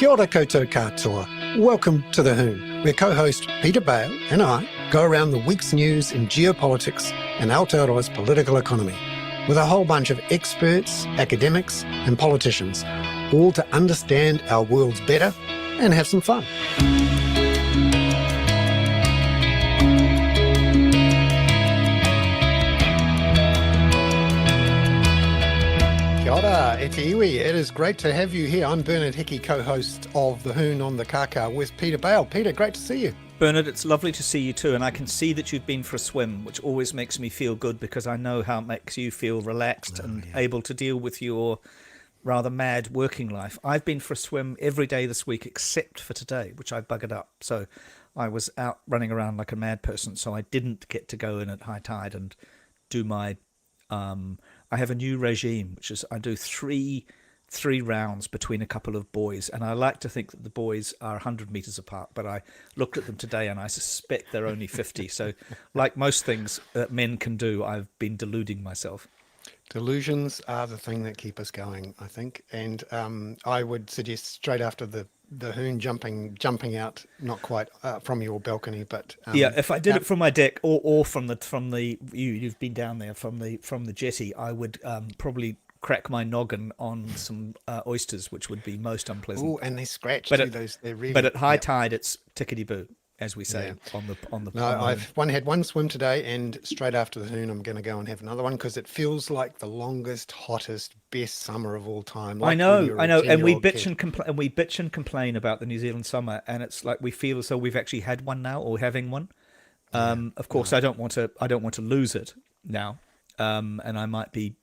Kia ora koutou katoa. Welcome to the Hoon, where co-host Peter Bale and I go around the week's news in geopolitics and Aotearoa's political economy, with a whole bunch of experts, academics and politicians, all to understand our worlds better and have some fun. Kia ora, e te iwi. It is great to have you here. I'm Bernard Hickey, co-host of The Hoon on the Kaka with Peter Bale. Peter, great to see you. Bernard, it's lovely to see you too, and I can see that you've been for a swim, which always makes me feel good because I know how it makes you feel relaxed and able to deal with your rather mad working life. I've been for a swim every day this week except for today, which I buggered up. So I was out running around like a mad person, so I didn't get to go in at high tide and do my... I have a new regime, which is I do three rounds between a couple of boys, and I like to think that the boys are 100 meters apart, but I looked at them today and I suspect they're only 50. So like most things that men can do, I've been deluding myself. Delusions are the thing that keep us going, I think. And I would suggest straight after the Hoon jumping out, not quite from your balcony, but yeah, if I did it from my deck or from the you've been down there from the jetty, I would probably crack my noggin on some oysters, which would be most unpleasant. Oh, and they scratch but too. They're really. But at high tide, it's tickety boo, as we say on the. No, I've had one swim today, and straight after the Hoon, I'm going to go and have another one because it feels like the longest, hottest, best summer of all time. Like I know, and we bitch and complain about the New Zealand summer, and it's like we feel as though we've actually had one now or having one. Of course, I don't want to lose it now, and I might be,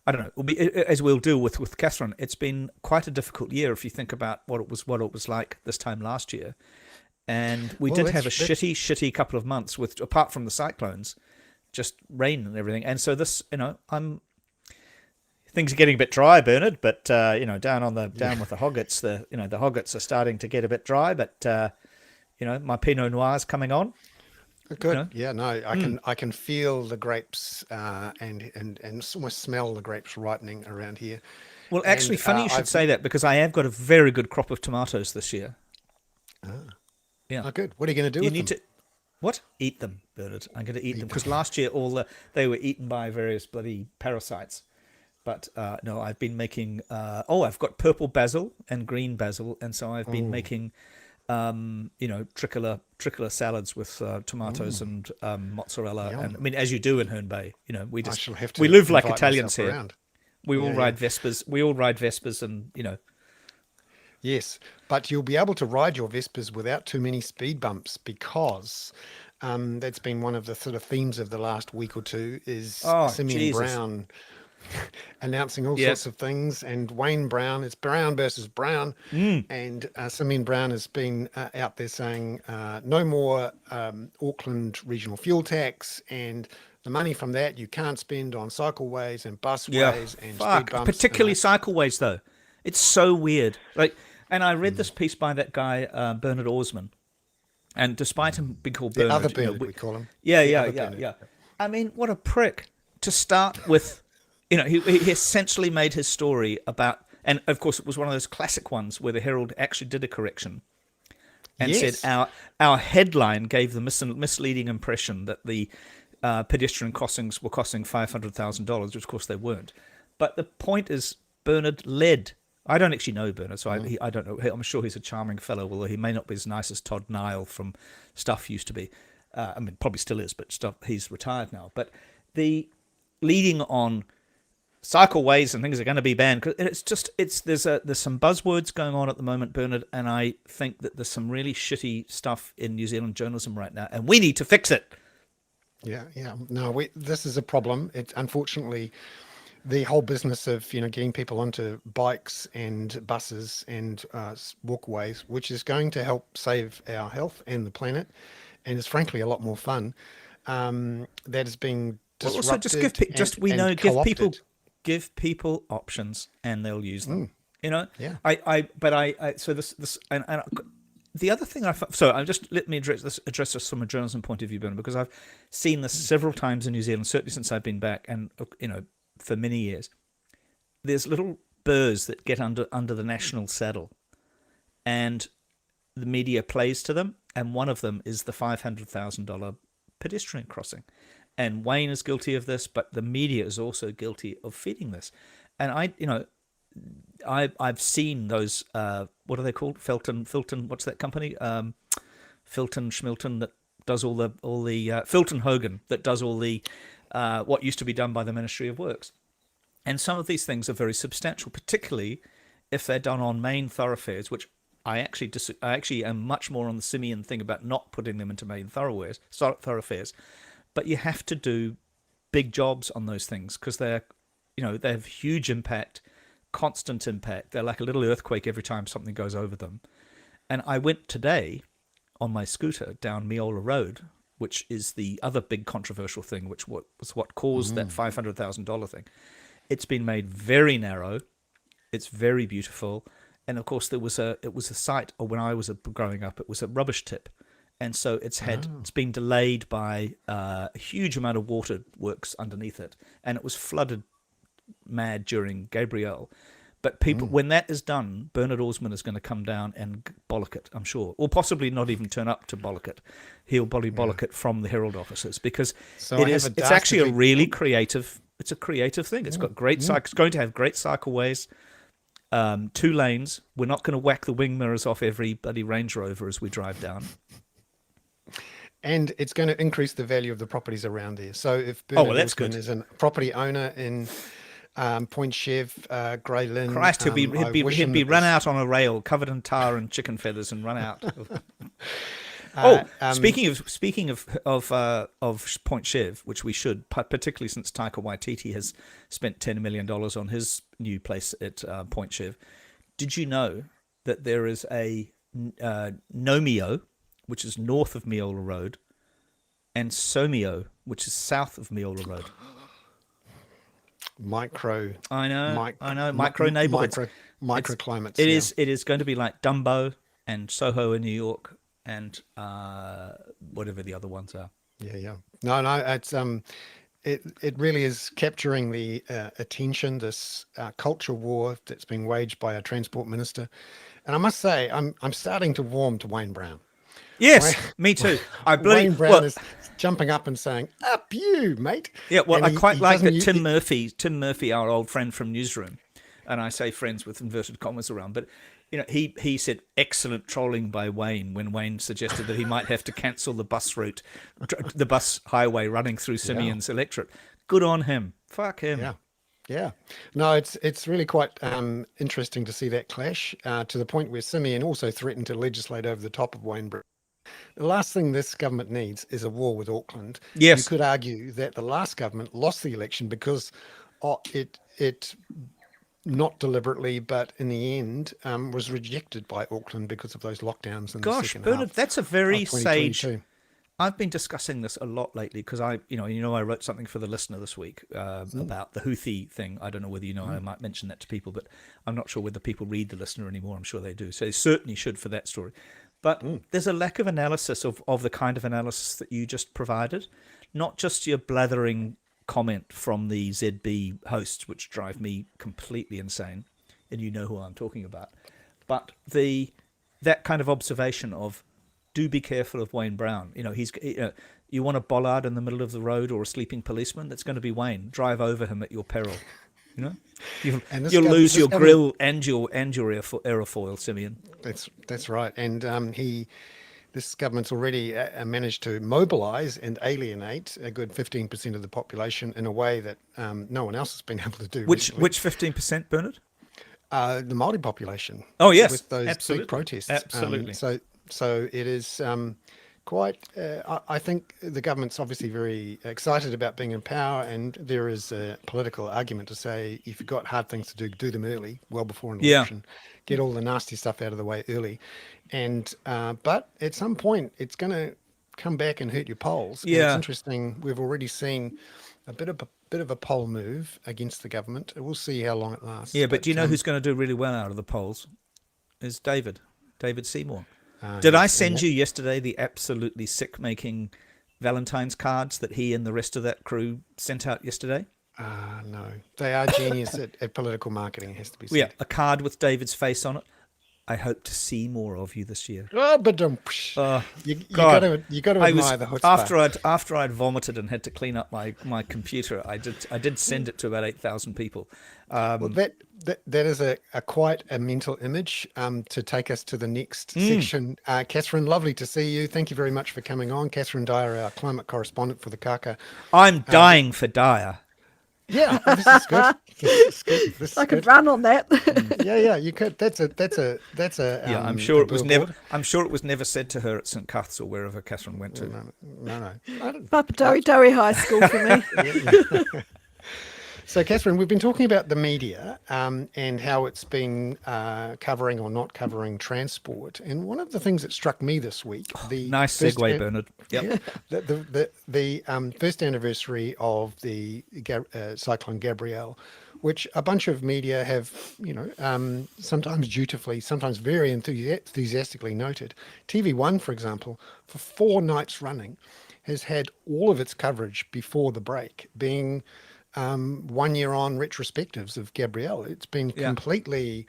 I don't know. As we'll do with Catherine, it's been quite a difficult year if you think about what it was like this time last year. And we did have a shitty couple of months with, apart from the cyclones, just rain and everything. And so this, things are getting a bit dry, Bernard. But down with the hoggets, the hoggets are starting to get a bit dry. But my Pinot Noir is coming on. Good. Yeah. No, I can feel the grapes and almost smell the grapes ripening around here. Well, actually, funny you should say that because I have got a very good crop of tomatoes this year. Yeah. Oh, good. What are you going to do with them? What? Eat them, Bernard. I'm going to eat them because last year they were eaten by various bloody parasites. But no, I've been making. I've got purple basil and green basil, and so I've been making, tricolor salads with tomatoes and mozzarella. Yum. And I mean, as you do in Herne Bay, we we live like Italians here. Around. We all ride Vespers. We all ride Vespers, and Yes, but you'll be able to ride your Vespers without too many speed bumps because that's been one of the sort of themes of the last week or two is Simeon Brown announcing all sorts of things. And Wayne Brown, it's Brown versus Brown. And Simeon Brown has been out there saying no more Auckland regional fuel tax, and the money from that you can't spend on cycleways and busways and speed bumps. Particularly cycleways, though. It's so weird. And I read this piece by that guy, Bernard Orsman. And despite him being called Bernard... The other Bernard, we call him. Yeah. I mean, what a prick. To start with, he essentially made his story about... And, of course, it was one of those classic ones where the Herald actually did a correction and said our headline gave the misleading impression that the pedestrian crossings were costing $500,000, which, of course, they weren't. But the point is, Bernard led... I don't actually know Bernard, so I don't know. I'm sure he's a charming fellow, although he may not be as nice as Todd Nile from Stuff used to be. Probably still is, but he's retired now. But the leading on cycleways and things are going to be banned. There's some buzzwords going on at the moment, Bernard, and I think that there's some really shitty stuff in New Zealand journalism right now, and we need to fix it. Yeah. No, this is a problem. It unfortunately. The whole business of getting people onto bikes and buses and walkways, which is going to help save our health and the planet, and is frankly a lot more fun. That is being disrupted. Well, also give people options, and they'll use them. Yeah. So this and the other thing let me address this from a journalism point of view, Bernard, because I've seen this several times in New Zealand, certainly since I've been back, and for many years. There's little burrs that get under the national saddle, and the media plays to them, and one of them is the $500,000 pedestrian crossing. And Wayne is guilty of this, but the media is also guilty of feeding this. And I've seen those. What are they called? Filton. What's that company? Filton Schmilton that does all the Filton Hogan that does all the what used to be done by the Ministry of Works. And some of these things are very substantial, particularly if they're done on main thoroughfares, which I actually am much more on the simian thing about not putting them into main thoroughfares. But you have to do big jobs on those things because they have huge impact, constant impact. They're like a little earthquake every time something goes over them. And I went today on my scooter down Meola Road, which is the other big controversial thing, which was what caused that $500,000 thing. It's been made very narrow. It's very beautiful. And of course, it was a site, or when I was growing up, it was a rubbish tip. And so it's been delayed by a huge amount of water works underneath it. And it was flooded mad during Gabrielle. But people, when that is done, Bernard Orsman is going to come down and bollock it, I'm sure. Or possibly not even turn up to bollock it. He'll probably bollock it from the Herald offices because it's actually a really creative, it's a creative thing. It's got great it's going to have great cycleways, 2 lanes. We're not going to whack the wing mirrors off every bloody Range Rover as we drive down. And it's going to increase the value of the properties around there. So if Bernard Orsman is a property owner in Point Chev, Grey Lynn. Christ, he'd be run out on a rail, covered in tar and chicken feathers, and run out. Speaking of Point Chev, which we should, particularly since Taika Waititi has spent $10 million on his new place at Point Chev. Did you know that there is a Nomeo, which is north of Meola Road, and Somio, which is south of Meola Road? Micro neighborhoods, microclimates. It is going to be like Dumbo and Soho in New York and whatever the other ones are. No, it's it really is capturing the attention, this culture war that's being waged by our transport minister. And I must say, I'm starting to warm to Wayne Brown. Yes, me too. Wayne Brown is jumping up and saying, "Up you, mate!" Yeah, well, I quite like that Tim Murphy, our old friend from Newsroom, and I say friends with inverted commas around, but he said excellent trolling by Wayne when Wayne suggested that he might have to cancel the bus route, the bus highway running through Simeon's electorate. Good on him. Fuck him. Yeah. No, it's really quite interesting to see that clash to the point where Simeon also threatened to legislate over the top of Wayne Brown. The last thing this government needs is a war with Auckland. Yes. You could argue that the last government lost the election because it not deliberately, but in the end, was rejected by Auckland because of those lockdowns. Gosh, Bernard, that's a very sage. I've been discussing this a lot lately because I wrote something for the Listener this week about the Houthi thing. I don't know whether I might mention that to people, but I'm not sure whether people read the Listener anymore. I'm sure they do, so they certainly should for that story. But there's a lack of analysis of the kind of analysis that you just provided, not just your blathering comment from the ZB hosts, which drive me completely insane, and you know who I'm talking about, but that kind of observation of, do be careful of Wayne Brown. You want a bollard in the middle of the road or a sleeping policeman, that's going to be Wayne. Drive over him at your peril. You'll lose your grill and your aerofoil, Simeon. That's right. And this government's already managed to mobilise and alienate a good 15% of the population in a way that no one else has been able to do. Which 15%, Bernard? The Māori population. Oh yes, with those absolutely. big protests. Absolutely. So it is quite. I think the government's obviously very excited about being in power, and there is a political argument to say if you've got hard things to do them early, well before an election. Get all the nasty stuff out of the way early, and but at some point it's going to come back and hurt your polls. And it's interesting. We've already seen a bit of a poll move against the government. We'll see how long it lasts. Yeah, but do you know who's going to do really well out of the polls? Is David Seymour. Did I send you yesterday the absolutely sick-making Valentine's cards that he and the rest of that crew sent out yesterday? No. They are genius at political marketing, it has to be said. Yeah, a card with David's face on it. I hope to see more of you this year. Oh, but God, you got to I was admire the chutzpah. after I'd vomited and had to clean up my computer. I did send it to about 8,000 people. Well, that is a quite a mental image to take us to the next section. Catherine, lovely to see you. Thank you very much for coming on. Catherine Dyer, our climate correspondent for the Kaka. I'm dying for Dyer. Yeah, well, this is good. This is good. This is I could good. run on that. Yeah, you could. That's a. Yeah, I'm sure a it was billboard. never. I'm sure it was never said to her at St. Cuth's or wherever Catherine went to. No. I don't- Papadori High School for me. So, Catherine, we've been talking about the media and how it's been covering or not covering transport. And one of the things that struck me this week, the Nice first segue, Bernard. Yep. the first anniversary of the cyclone Gabrielle, which a bunch of media have, sometimes dutifully, sometimes very enthusiastically noted. TV1, for example, for 4 nights running, has had all of its coverage before the break being 1 year on retrospectives of Gabrielle. It's been completely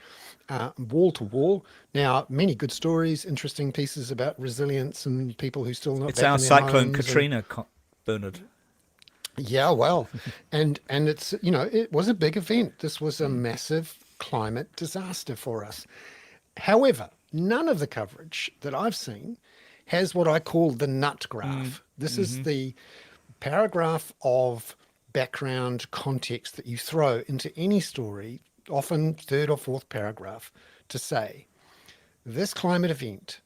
wall to wall. Now, many good stories, interesting pieces about resilience and people who still not. It's back our in their cyclone homes Katrina, Bernard. yeah, well, and it's it was a big event. This was a massive climate disaster for us. However, none of the coverage that I've seen has what I call the nut graph. This is the paragraph of background context that you throw into any story, often third or fourth paragraph, to say this climate event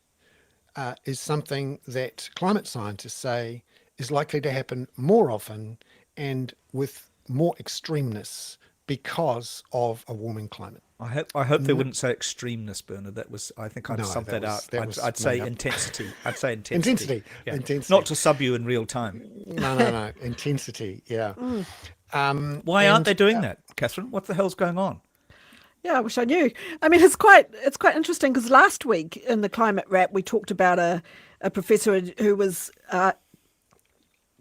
is something that climate scientists say is likely to happen more often and with more extremeness because of a warming climate. I hope they wouldn't say extremeness, Bernard. I think I'd No, sub that out. I'd made say up. intensity. I'd say intensity. Intensity. Not to sub you in real time. No. Intensity. Yeah. Why aren't they doing that, Catherine? What the hell's going on? Yeah, I wish I knew. I mean, it's quite interesting because last week in the Climate Wrap we talked about a professor who was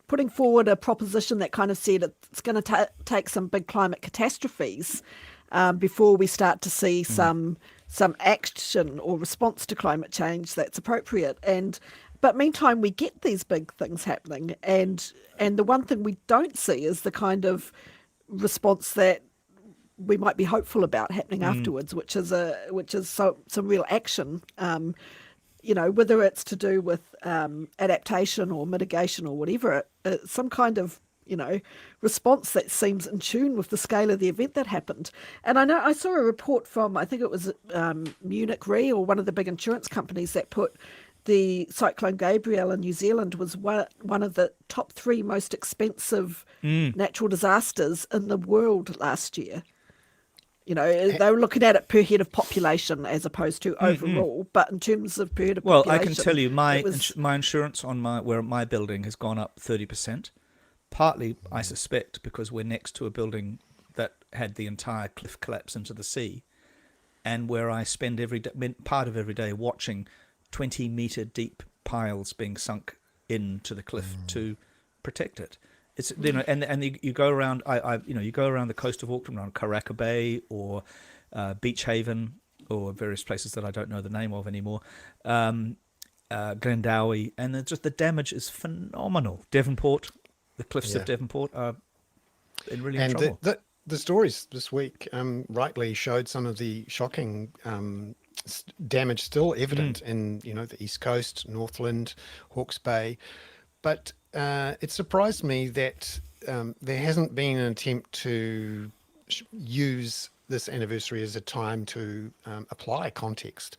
putting forward a proposition that kind of said it's going to take some big climate catastrophes before we start to see some action or response to climate change that's appropriate. But meantime, we get these big things happening, and the one thing we don't see is the kind of response that we might be hopeful about happening afterwards, which is some real action. Whether it's to do with adaptation or mitigation or whatever, some kind of response that seems in tune with the scale of the event that happened. And I know I saw a report from, I think it was Munich Re or one of the big insurance companies that put the Cyclone Gabrielle in New Zealand was one of the top 3 most expensive natural disasters in the world last year. They were looking at it per head of population as opposed to overall, but in terms of per head of population. Well, I can tell you my insurance on my building has gone up 30%. Partly, I suspect, because we're next to a building that had the entire cliff collapse into the sea, and where I spend part of every day watching 20-meter deep piles being sunk into the cliff to protect it. It's and you go around. You go around the coast of Auckland, around Karaka Bay or Beach Haven or various places that I don't know the name of anymore. Glendowie, and the damage is phenomenal. Devonport, the cliffs of Devonport are really in trouble. The stories this week rightly showed some of the shocking damage still evident in the East Coast, Northland, Hawke's Bay, but it surprised me that there hasn't been an attempt to use this anniversary as a time to apply context.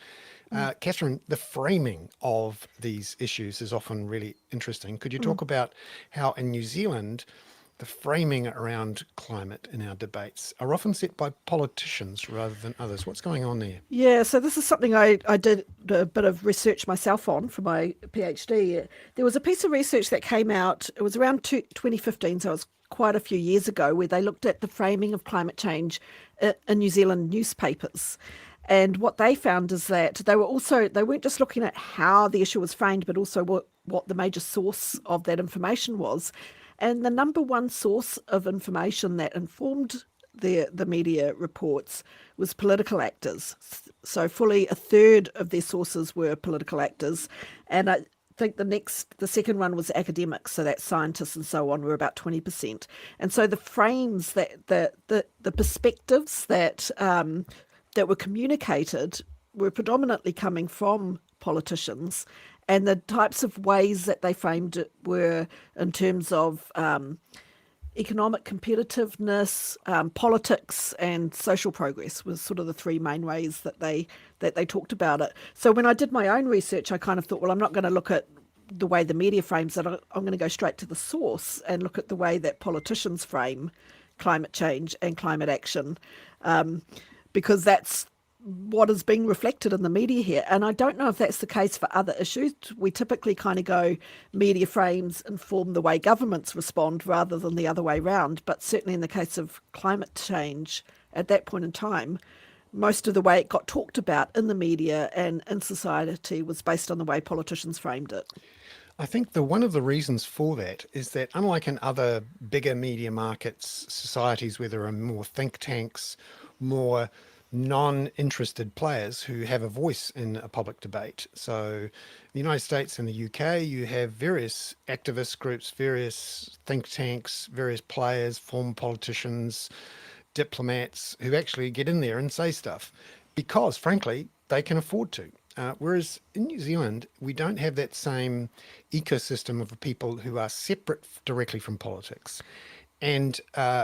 Catherine, the framing of these issues is often really interesting. Could you talk about how in New Zealand, the framing around climate in our debates are often set by politicians rather than others? What's going on there? Yeah, so this is something I did a bit of research myself on for my PhD. There was a piece of research that came out, it was around 2015, so it was quite a few years ago, where they looked at the framing of climate change in New Zealand newspapers. And what they found is that they weren't just looking at how the issue was framed, but also what the major source of that information was. And the number one source of information that informed the media reports was political actors, So fully a third of their sources were political actors. And I think the second one was academics, so that's scientists and so on, were about 20%. And so the frames the perspectives that were communicated were predominantly coming from politicians, and the types of ways that they framed it were in terms of economic competitiveness, politics, and social progress was sort of the three main ways that they talked about it. So when I did my own research, I kind of thought, well, I'm not going to look at the way the media frames it. I'm going to go straight to the source and look at the way that politicians frame climate change and climate action, because that's what is being reflected in the media here. And I don't know if that's the case for other issues. We typically kind of go media frames inform the way governments respond rather than the other way around. But certainly in the case of climate change at that point in time, most of the way it got talked about in the media and in society was based on the way politicians framed it. I think one of the reasons for that is that unlike in other bigger media markets, societies where there are more think tanks, more non-interested players who have a voice in a public debate. So the United States and the UK, you have various activist groups, various think tanks, various players, former politicians, diplomats who actually get in there and say stuff because, frankly, they can afford to. Whereas in New Zealand, we don't have that same ecosystem of people who are separate directly from politics and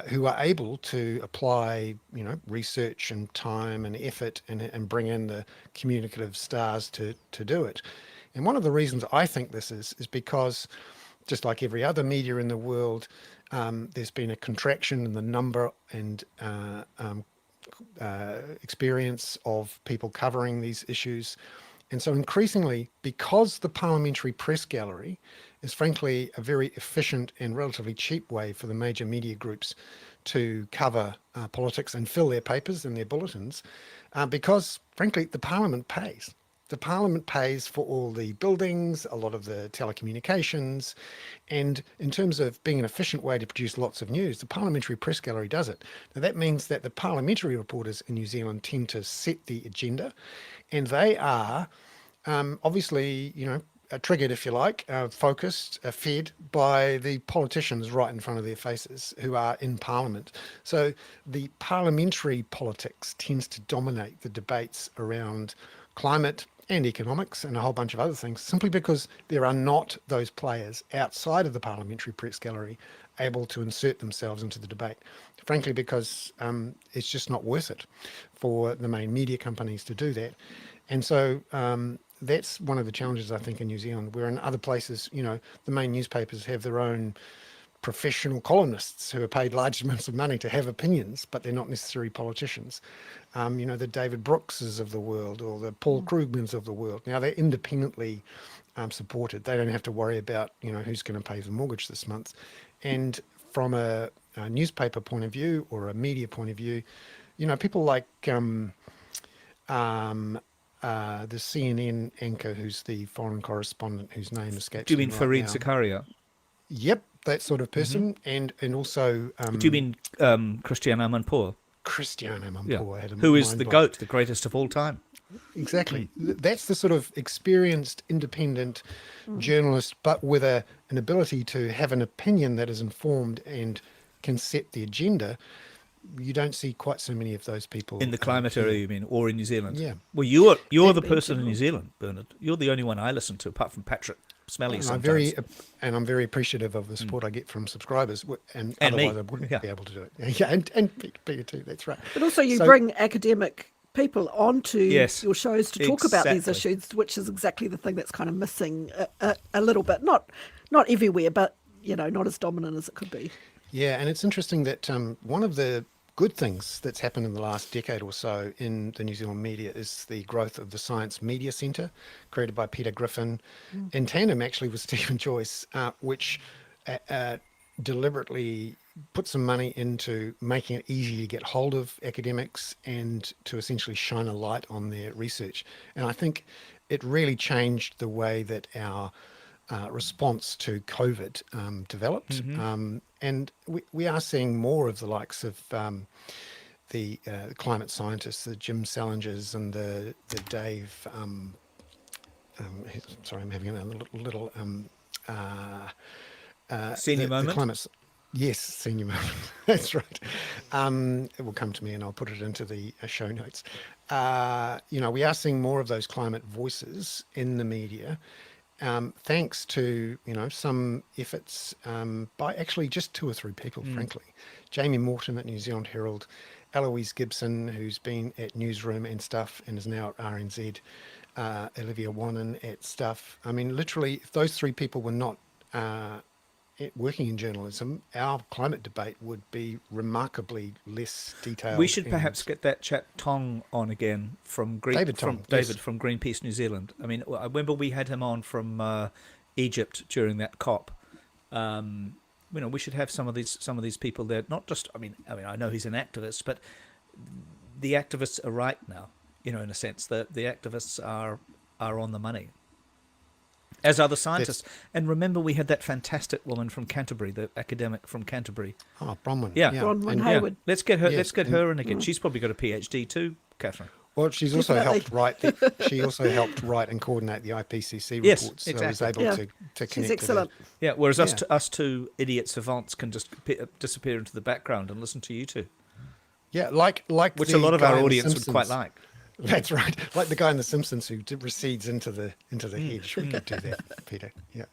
who are able to apply, research and time and effort and bring in the communicative stars to do it. And one of the reasons I think this is because just like every other media in the world, there's been a contraction in the number and experience of people covering these issues. And so increasingly, because the parliamentary press gallery is frankly a very efficient and relatively cheap way for the major media groups to cover politics and fill their papers and their bulletins, because frankly, the parliament pays. The parliament pays for all the buildings, a lot of the telecommunications, and in terms of being an efficient way to produce lots of news, the parliamentary press gallery does it. Now that means that the parliamentary reporters in New Zealand tend to set the agenda, and they are obviously, triggered, if you like, focused, fed by the politicians right in front of their faces who are in Parliament. So the parliamentary politics tends to dominate the debates around climate and economics and a whole bunch of other things, simply because there are not those players outside of the parliamentary press gallery able to insert themselves into the debate. Frankly, because it's just not worth it for the main media companies to do that. And so that's one of the challenges, I think, in New Zealand, where in other places, the main newspapers have their own professional columnists who are paid large amounts of money to have opinions, but they're not necessarily politicians. The David Brookses of the world or the Paul Krugmans of the world. Now, they're independently supported. They don't have to worry about, who's going to pay the mortgage this month. And from a newspaper point of view or a media point of view, people like the CNN anchor who's the foreign correspondent whose name escapes Do you me mean right Fareed now. Zakaria? Yep, that sort of person. And also... Do you mean Christiane Amanpour? Christiane Yeah. Amanpour had a Who is the mind-blowing... GOAT, the greatest of all time? Exactly. That's the sort of experienced, independent journalist, but with an ability to have an opinion that is informed and can set the agenda. You don't see quite so many of those people In the climate here. area, you mean, or in New Zealand? Yeah. Well, you're In the person in general. New Zealand, Bernard. You're the only one I listen to, apart from Patrick Smelly And sometimes. I'm very appreciative of the support I get from subscribers, and And me. otherwise I wouldn't Yeah. be able to do it. Yeah, and Peter too. That's right. But also you So- bring academic people onto Yes, your shows to talk about these exactly. issues, which is exactly the thing that's kind of missing a little bit. Not everywhere, but not as dominant as it could be. Yeah, and it's interesting that one of the good things that's happened in the last decade or so in the New Zealand media is the growth of the Science Media Centre, created by Peter Griffin, in tandem actually with Stephen Joyce, which deliberately put some money into making it easy to get hold of academics and to essentially shine a light on their research. And I think it really changed the way that our response to COVID developed. And we are seeing more of the likes of climate scientists, the Jim Salingers and the Dave. Sorry, I'm having a little Senior the moment. climate. Yes, senior moment. That's right. It will come to me, and I'll put it into the show notes. We are seeing more of those climate voices in the media, thanks to some efforts by actually just two or three people, frankly. Jamie Morton at New Zealand Herald, Eloise Gibson, who's been at Newsroom and stuff and is now at RNZ, Olivia Wannon at Stuff. I mean, literally, if those three people were not working in journalism, our climate debate would be remarkably less detailed. We should perhaps get that chap Tong on again from David from Greenpeace New Zealand. I mean, I remember we had him on from Egypt during that COP. We should have some of these people there. Not just, I mean, I know he's an activist, but the activists are right now. In a sense that the activists are on the money, as are the scientists. And remember, we had that fantastic woman from Canterbury, the academic from Canterbury. Oh, Bronwyn. Yeah, Bronwyn Hayward. Yeah. Let's get her. Yes. Let's get her in again. She's probably got a PhD too, Catherine. Well, she's also helped write. She also helped write and coordinate the IPCC yes, reports. Exactly. So I was able to connect. She's excellent. Yeah. Whereas us two idiot savants can just disappear into the background and listen to you two. Yeah, like which a lot of our audience would quite like. That's right. Like the guy in The Simpsons who recedes into the hedge. We could do that, Peter. Yeah.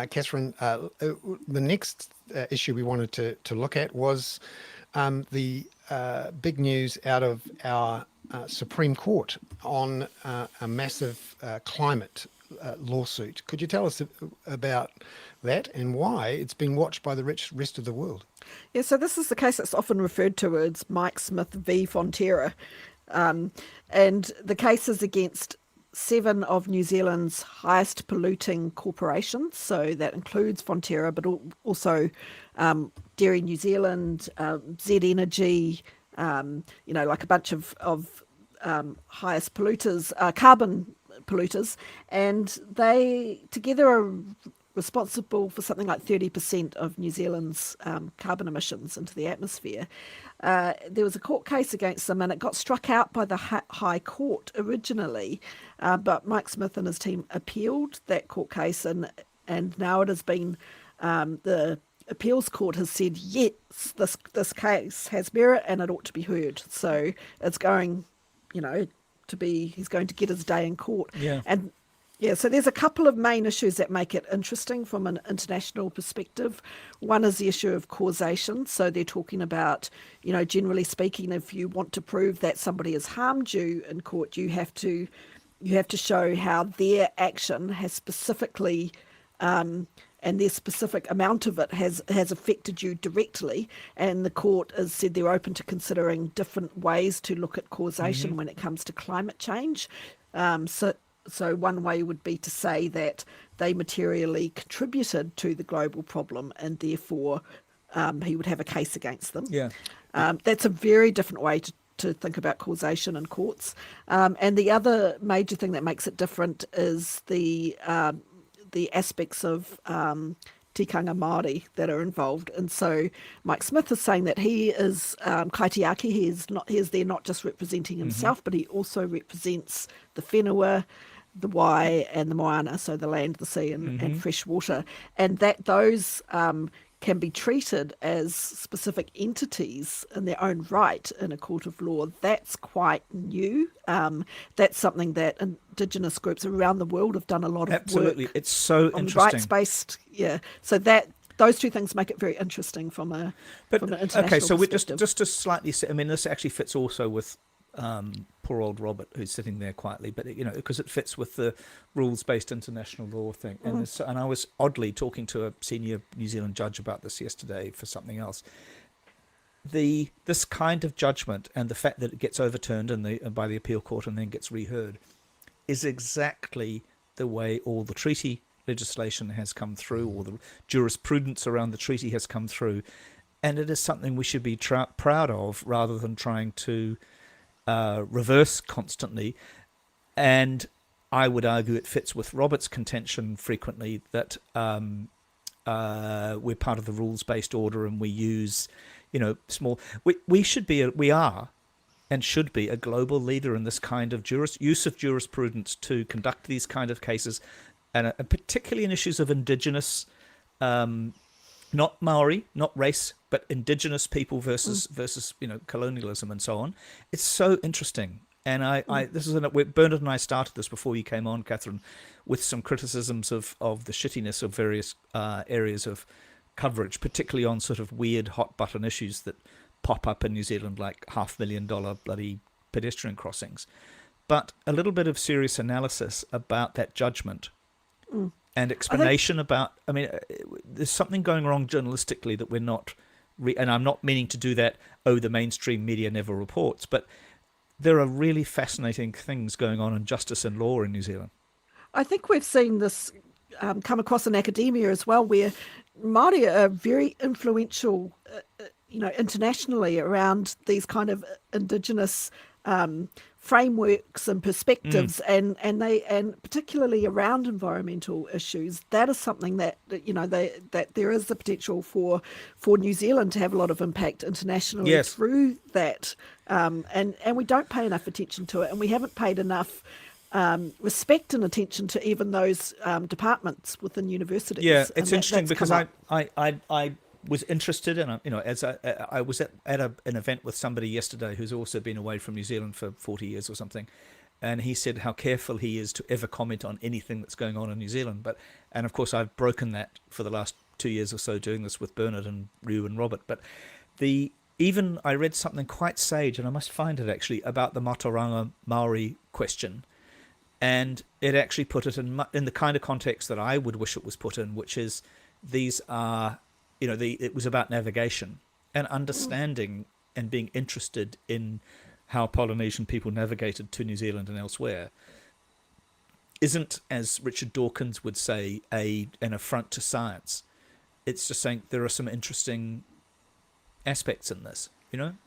Catherine, the next issue we wanted to look at was the big news out of our Supreme Court on a massive climate lawsuit. Could you tell us about that and why it's been watched by the rest of the world? Yeah, so this is the case that's often referred to as Mike Smith v. Fonterra. And the case is against 7 of New Zealand's highest polluting corporations. So that includes Fonterra, but also Dairy New Zealand, Z Energy, like a bunch of highest polluters, carbon polluters. And they together are responsible for something like 30% of New Zealand's carbon emissions into the atmosphere. There was a court case against them and it got struck out by the High Court originally, but Mike Smith and his team appealed that court case and now it has been, the appeals court has said, yes, this case has merit and it ought to be heard. So it's going, he's going to get his day in court. Yeah. And yeah, so there's a couple of main issues that make it interesting from an international perspective. One is the issue of causation. So they're talking about, generally speaking, if you want to prove that somebody has harmed you in court, you have to show how their action has specifically, and their specific amount of it has affected you directly. And the court has said they're open to considering different ways to look at causation when it comes to climate change. So one way would be to say that they materially contributed to the global problem and therefore he would have a case against them. Yeah. That's a very different way to think about causation in courts. And the other major thing that makes it different is the aspects of tikanga Māori that are involved. And so Mike Smith is saying that he is kaitiaki. He is there not just representing himself, but he also represents the whenua, the wai and the moana, so the land, the sea and fresh water. And that those can be treated as specific entities in their own right in a court of law. That's quite new. That's something that Indigenous groups around the world have done a lot of Absolutely. work. It's so on interesting. Rights-based, yeah. So those two things make it very interesting from an international perspective. Just to slightly, this actually fits also with poor old Robert, who's sitting there quietly, but because it fits with the rules-based international law thing. And I was oddly talking to a senior New Zealand judge about this yesterday for something else. This kind of judgment and the fact that it gets overturned by the appeal court and then gets reheard is exactly the way all the treaty legislation has come through, or the jurisprudence around the treaty has come through, and it is something we should be proud of rather than trying to reverse constantly. And I would argue it fits with Robert's contention frequently that we're part of the rules-based order, and we use, small. We should be. We are, and should be a global leader in this kind of use of jurisprudence to conduct these kind of cases, and particularly in issues of indigenous, not Maori, not race, but indigenous people versus colonialism and so on. It's so interesting. And this is Bernard and I started this before you came on, Catherine, with some criticisms of the shittiness of various areas of coverage, particularly on sort of weird hot button issues that pop up in New Zealand, like $500,000 bloody pedestrian crossings. But a little bit of serious analysis about that judgment and explanation about. I mean, there's something going wrong journalistically that we're not. And I'm not meaning to do that. Oh, the mainstream media never reports, but there are really fascinating things going on in justice and law in New Zealand. I think we've seen this come across in academia as well, where Māori are very influential, internationally around these kind of indigenous frameworks and perspectives, and particularly around environmental issues. That is something that there is the potential for New Zealand to have a lot of impact internationally through that, and we don't pay enough attention to it, and we haven't paid enough respect and attention to even those departments within universities. Yeah, it's interesting because I was interested in, as I was at an event with somebody yesterday who's also been away from New Zealand for 40 years or something, and he said how careful he is to ever comment on anything that's going on in New Zealand. And of course I've broken that for the last 2 years or so doing this with Bernard and Ryu and Robert. But even I read something quite sage, and I must find it actually, about the Mataranga Maori question. And it actually put it in the kind of context that I would wish it was put in, which is these are, it was about navigation and understanding and being interested in how Polynesian people navigated to New Zealand and elsewhere. Isn't, as Richard Dawkins would say, an affront to science. It's just saying there are some interesting aspects in this.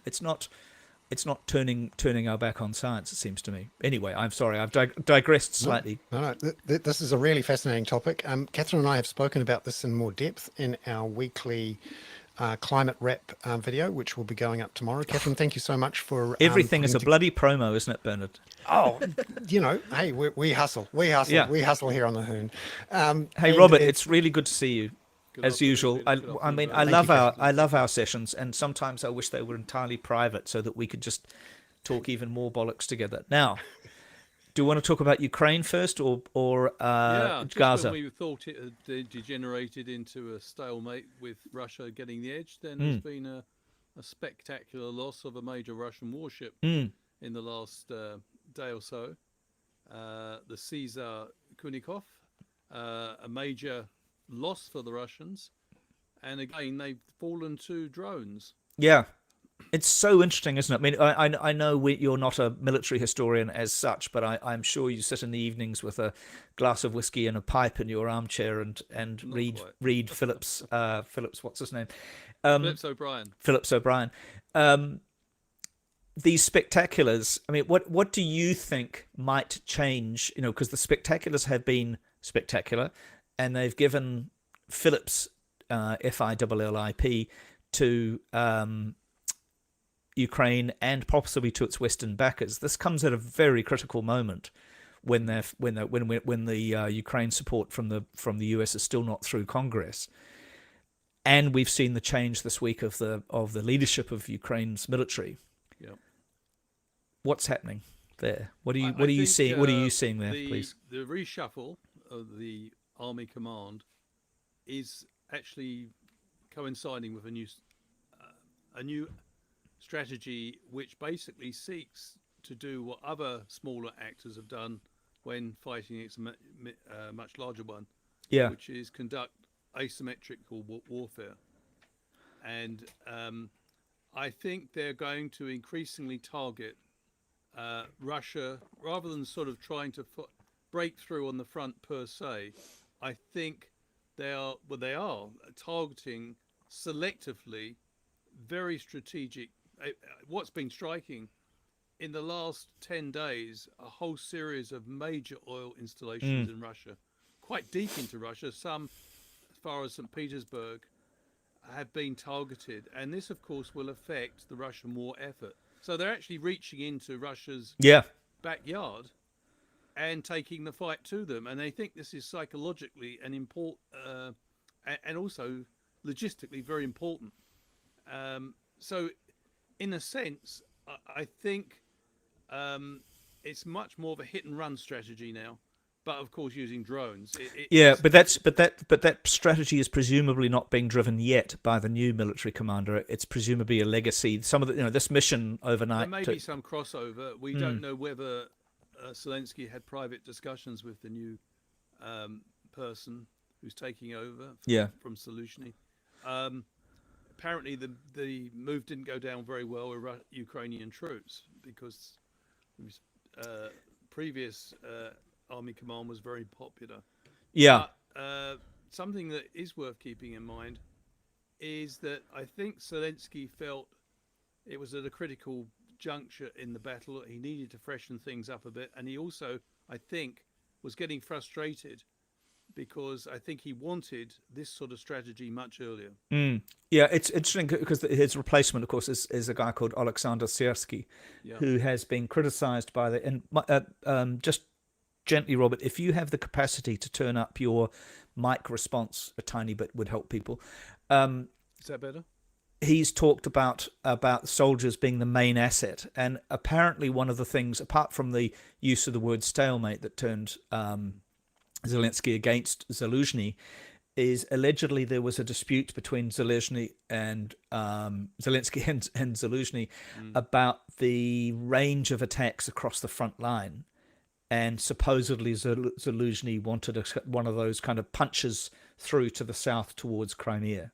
It's not turning our back on science, it seems to me. Anyway, I'm sorry, I've digressed slightly. No. This is a really fascinating topic. Catherine and I have spoken about this in more depth in our weekly climate wrap video, which will be going up tomorrow. Catherine, thank you so much for... Everything is a bloody promo, isn't it, Bernard? Oh, hey, we hustle. We hustle here on the Hoon. Hey, Robert, it's really good to see you. As usual, I love our sessions, and sometimes I wish they were entirely private so that we could just talk even more bollocks together. Now, do you want to talk about Ukraine first, or Gaza? When we thought it had degenerated into a stalemate with Russia getting the edge, then there's been a spectacular loss of a major Russian warship in the last day or so. The Caesar Kunikov, a major loss for the Russians, and again they've fallen to drones. Yeah, it's so interesting, isn't it? I mean, I know you're not a military historian as such, but I'm sure you sit in the evenings with a glass of whiskey and a pipe in your armchair and read Phillips what's his name? Phillips O'Brien. These spectaculars. I mean, what do you think might change? Because the spectaculars have been spectacular. And they've given Phillips, FILLIP, to Ukraine and possibly to its Western backers. This comes at a very critical moment when the Ukraine support from the US is still not through Congress, and we've seen the change this week of the leadership of Ukraine's military. Yeah. What's happening there? What are you seeing? What are you seeing there, please? The reshuffle of the Army Command is actually coinciding with a new strategy, which basically seeks to do what other smaller actors have done when fighting against a much larger one, which is conduct asymmetrical warfare. And I think they're going to increasingly target Russia rather than sort of trying to break through on the front per se. I think they are targeting selectively very strategic. What's been striking in the last 10 days, a whole series of major oil installations in Russia, quite deep into Russia, some far as St. Petersburg have been targeted, and this, of course, will affect the Russian war effort. So they're actually reaching into Russia's backyard and taking the fight to them, and they think this is psychologically and also logistically very important. So, in a sense, I think it's much more of a hit and run strategy now. But of course, using drones. But that strategy is presumably not being driven yet by the new military commander. It's presumably a legacy. Some of the, this mission overnight. There may be some crossover. We don't know whether Zelensky had private discussions with the new person who's taking over from Zaluzhny. Apparently, the move didn't go down very well with Ukrainian troops because previous. Army command was very popular. But, something that is worth keeping in mind is that I think Zelensky felt it was at a critical juncture in the battle. He needed to freshen things up a bit, and he also, I think, was getting frustrated because I think he wanted this sort of strategy much earlier. Yeah, it's interesting because his replacement, of course, is a guy called Alexander Siersky, who has been criticized by just gently, Robert, if you have the capacity to turn up your mic response a tiny bit would help people. Is that better? He's talked about soldiers being the main asset, and apparently one of the things, apart from the use of the word stalemate that turned Zelensky against Zaluzhny, is allegedly there was a dispute between Zelensky and Zaluzhny about the range of attacks across the front line. And supposedly Zaluzhny wanted one of those kind of punches through to the south towards Crimea.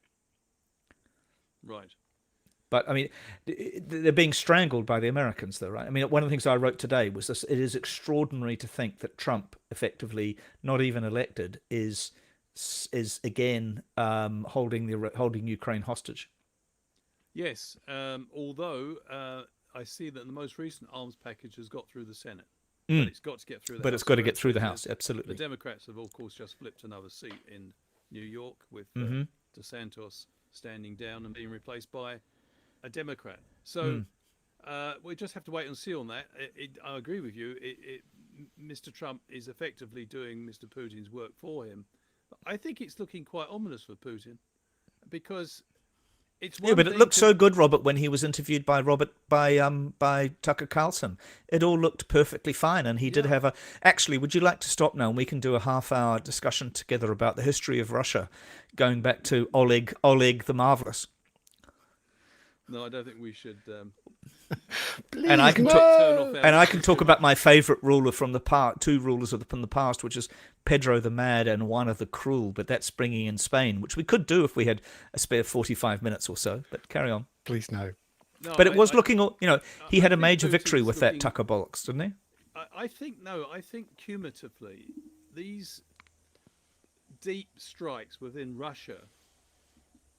Right. But, I mean, they're being strangled by the Americans, though, right? I mean, one of the things I wrote today was this: it is extraordinary to think that Trump, effectively not even elected, is again holding Ukraine hostage. Yes, although I see that the most recent arms package has got through the Senate. But it's got to get through the House. But it's got to get through the House, absolutely. The Democrats have, of course, just flipped another seat in New York with DeSantis standing down and being replaced by a Democrat. So we just have to wait and see on that. I agree with you. Mr. Trump is effectively doing Mr. Putin's work for him. But I think it's looking quite ominous for Putin because it's one but it looked so good, Robert, when he was interviewed by Tucker Carlson. It all looked perfectly fine, and he did have a. Actually, would you like to stop now and we can do a half-hour discussion together about the history of Russia, going back to Oleg the Marvelous? No, I don't think we should. Please, and I can no! talk about my favourite ruler from the two rulers from the past, which is Pedro the Mad and Juana the Cruel. But that's bringing in Spain, which we could do if we had a spare 45 minutes or so. But carry on. Please no. But it was looking, he had a major victory with that Tucker bollocks, didn't he? I think cumulatively, these deep strikes within Russia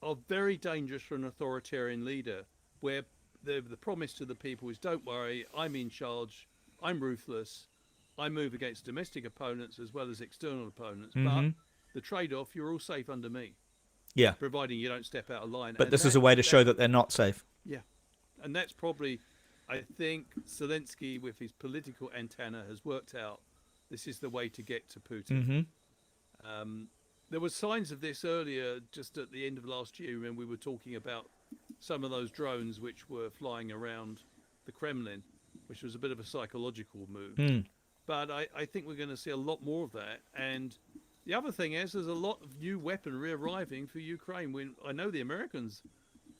are very dangerous for an authoritarian leader, where the promise to the people is, don't worry, I'm in charge, I'm ruthless, I move against domestic opponents as well as external opponents, but the trade-off, you're all safe under me. Yeah. Providing you don't step out of line. But this is a way to show that they're not safe. Yeah. And that's probably, I think, Zelensky, with his political antenna, has worked out this is the way to get to Putin. There were signs of this earlier, just at the end of last year, when we were talking about some of those drones which were flying around the Kremlin, which was a bit of a psychological move. But I think we're going to see a lot more of that. And the other thing is, there's a lot of new weaponry arriving for Ukraine. I know the Americans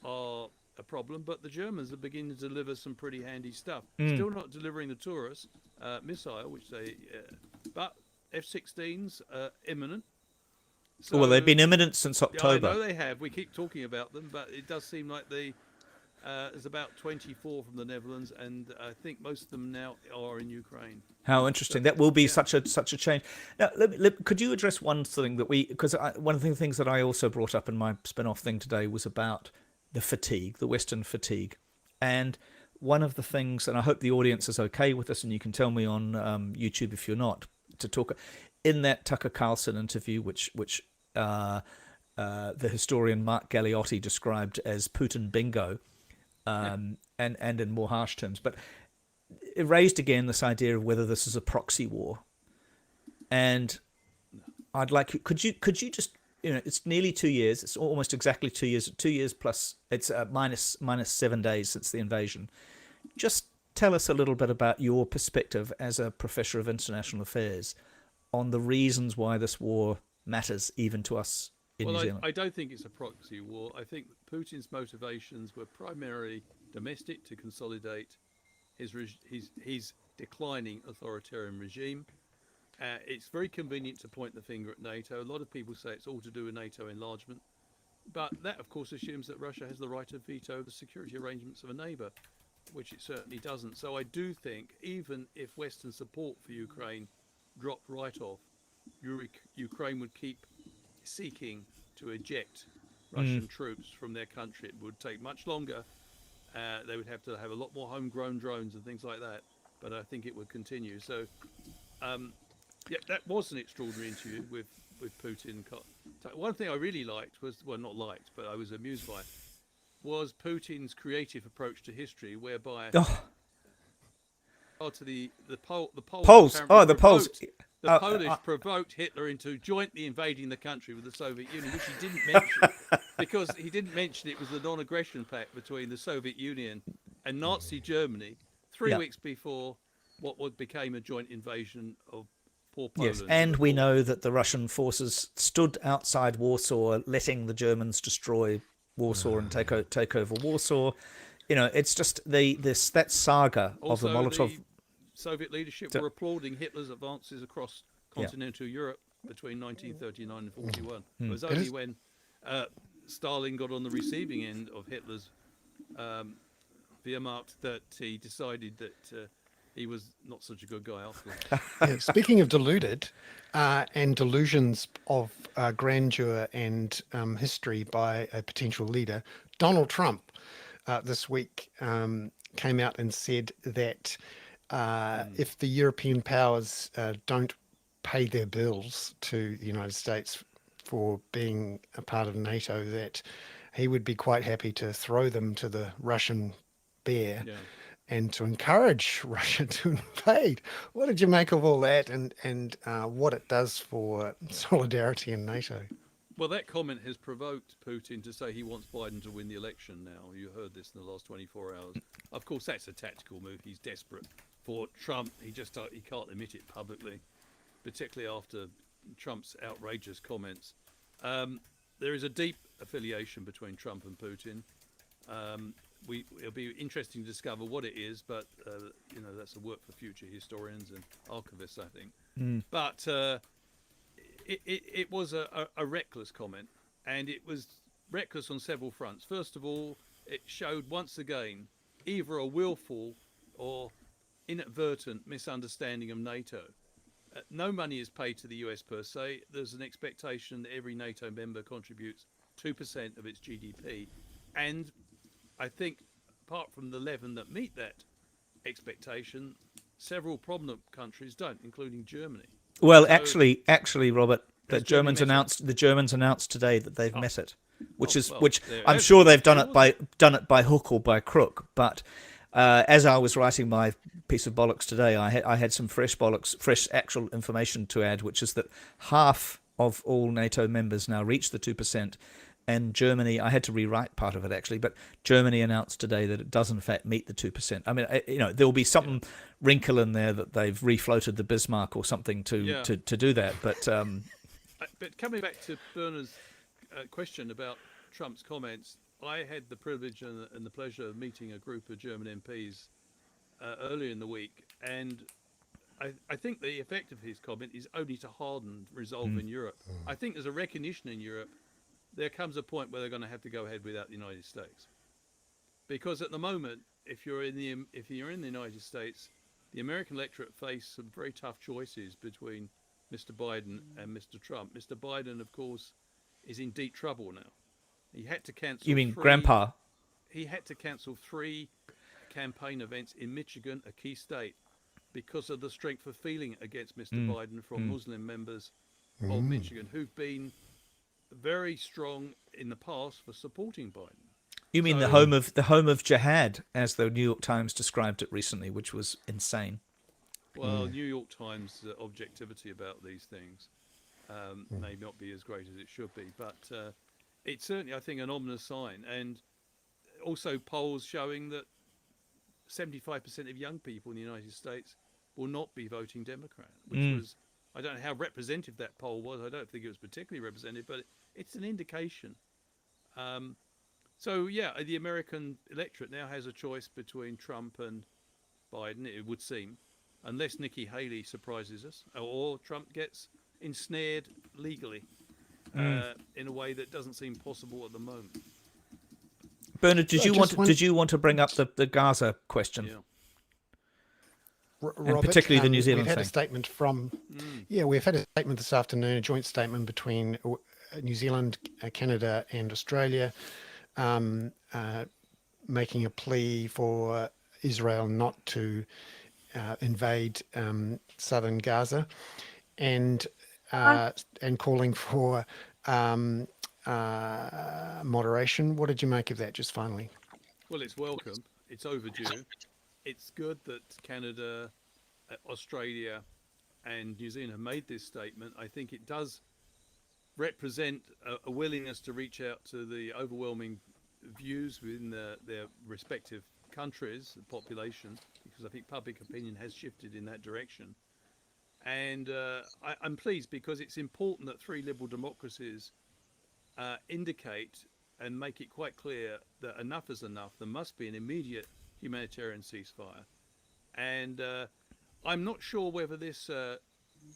are a problem, but the Germans are beginning to deliver some pretty handy stuff. Still not delivering the Taurus missile, which but F-16s are imminent. So, well, they've been imminent since October. I know they have. We keep talking about them, but it does seem like there's about 24 from the Netherlands, and I think most of them now are in Ukraine. How interesting! That will be such a change. Now, could you address one thing that because one of the things that I also brought up in my spin-off thing today was about the fatigue, the Western fatigue, and one of the things, and I hope the audience is okay with this, and you can tell me on YouTube if you're not, to talk in that Tucker Carlson interview, which the historian Mark Galeotti described as Putin bingo, and in more harsh terms. But it raised again this idea of whether this is a proxy war. And I'd like, could you just, it's nearly 2 years. It's almost exactly 2 years. 2 years plus, it's minus 7 days since the invasion. Just tell us a little bit about your perspective as a professor of international affairs on the reasons why this war matters even to us in New Zealand. I don't think it's a proxy war. I think Putin's motivations were primarily domestic, to consolidate his declining authoritarian regime. It's very convenient to point the finger at NATO. A lot of people say it's all to do with NATO enlargement. But that, of course, assumes that Russia has the right to veto the security arrangements of a neighbour, which it certainly doesn't. So I do think even if Western support for Ukraine dropped right off, Ukraine would keep seeking to eject Russian troops from their country. It would take much longer. They would have to have a lot more homegrown drones and things like that. But I think it would continue. So, that was an extraordinary interview with Putin. One thing I really liked was, well, not liked, but I was amused by, was Putin's creative approach to history, whereby to the Poles. The Poles. The Polish provoked Hitler into jointly invading the country with the Soviet Union, which he didn't mention because he didn't mention it was the non-aggression pact between the Soviet Union and Nazi Germany 3 weeks before what became a joint invasion of poor Poland. Yes, and we know that the Russian forces stood outside Warsaw, letting the Germans destroy Warsaw and take over Warsaw. It's just that saga also, of the Molotov. The Soviet leadership were applauding Hitler's advances across continental Europe between 1939 and 41. It was only when Stalin got on the receiving end of Hitler's Wehrmacht that he decided that he was not such a good guy after all. Speaking of deluded and delusions of grandeur and history by a potential leader, Donald Trump this week came out and said that if the European powers don't pay their bills to the United States for being a part of NATO, that he would be quite happy to throw them to the Russian bear and to encourage Russia to invade. What did you make of all that and what it does for solidarity in NATO? Well, that comment has provoked Putin to say he wants Biden to win the election now. You heard this in the last 24 hours. Of course, that's a tactical move. He's desperate. For Trump, he can't admit it publicly, particularly after Trump's outrageous comments. There is a deep affiliation between Trump and Putin. It'll be interesting to discover what it is, but that's a work for future historians and archivists, I think. But it was a reckless comment, and it was reckless on several fronts. First of all, it showed once again either a willful or inadvertent misunderstanding of NATO. No money is paid to the US per se. There's an expectation that every NATO member contributes 2% of its GDP. And I think, apart from the 11 that meet that expectation, several prominent countries don't, including Germany. Well, so, actually, Robert, the Germans announced today that they've met it, which I'm sure they've done it by hook or by crook. But as I was writing my piece of bollocks today, I had some fresh actual information to add, which is that half of all NATO members now reach the 2%. And Germany, I had to rewrite part of it actually, but Germany announced today that it does in fact meet the 2%. I mean, there will be some wrinkle in there that they've refloated the Bismarck or something to do that. But coming back to Bernard's question about Trump's comments, I had the privilege and the pleasure of meeting a group of German MPs earlier in the week, and I think the effect of his comment is only to harden resolve in Europe. I think there's a recognition in Europe there comes a point where they're going to have to go ahead without the United States, because at the moment, if you're in the United States, the American electorate face some very tough choices between Mr. Biden and Mr. Trump. Mr. Biden, of course, is in deep trouble now. He had to cancel. You mean Grandpa? He had to cancel 3 campaign events in Michigan, a key state, because of the strength of feeling against Mr. Biden from Muslim members of Michigan who've been very strong in the past for supporting Biden. You mean So, the home of jihad, as the New York Times described it recently, which was insane. well, New York Times objectivity about these things may not be as great as it should be, but it's certainly, I think, an ominous sign. And also polls showing that 75% of young people in the United States will not be voting Democrat, which was, I don't know how representative that poll was. I don't think it was particularly representative, but it's an indication. So, yeah, the American electorate now has a choice between Trump and Biden, it would seem, unless Nikki Haley surprises us, or Trump gets ensnared legally in a way that doesn't seem possible at the moment. Bernard, did you want to bring up the Gaza question? Yeah. Robert, particularly the New Zealand we've had thing. a statement from, we've had a statement this afternoon, a joint statement between New Zealand, Canada, and Australia, making a plea for Israel not to invade southern Gaza, and calling for moderation. What did you make of that? Just finally. Well, it's welcome. It's overdue. It's good that Canada, Australia, and New Zealand have made this statement. I think it does represent a willingness to reach out to the overwhelming views within their respective countries, the population, because I think public opinion has shifted in that direction. And I'm pleased because it's important that three liberal democracies indicate and make it quite clear that enough is enough. There must be an immediate humanitarian ceasefire. And I'm not sure whether this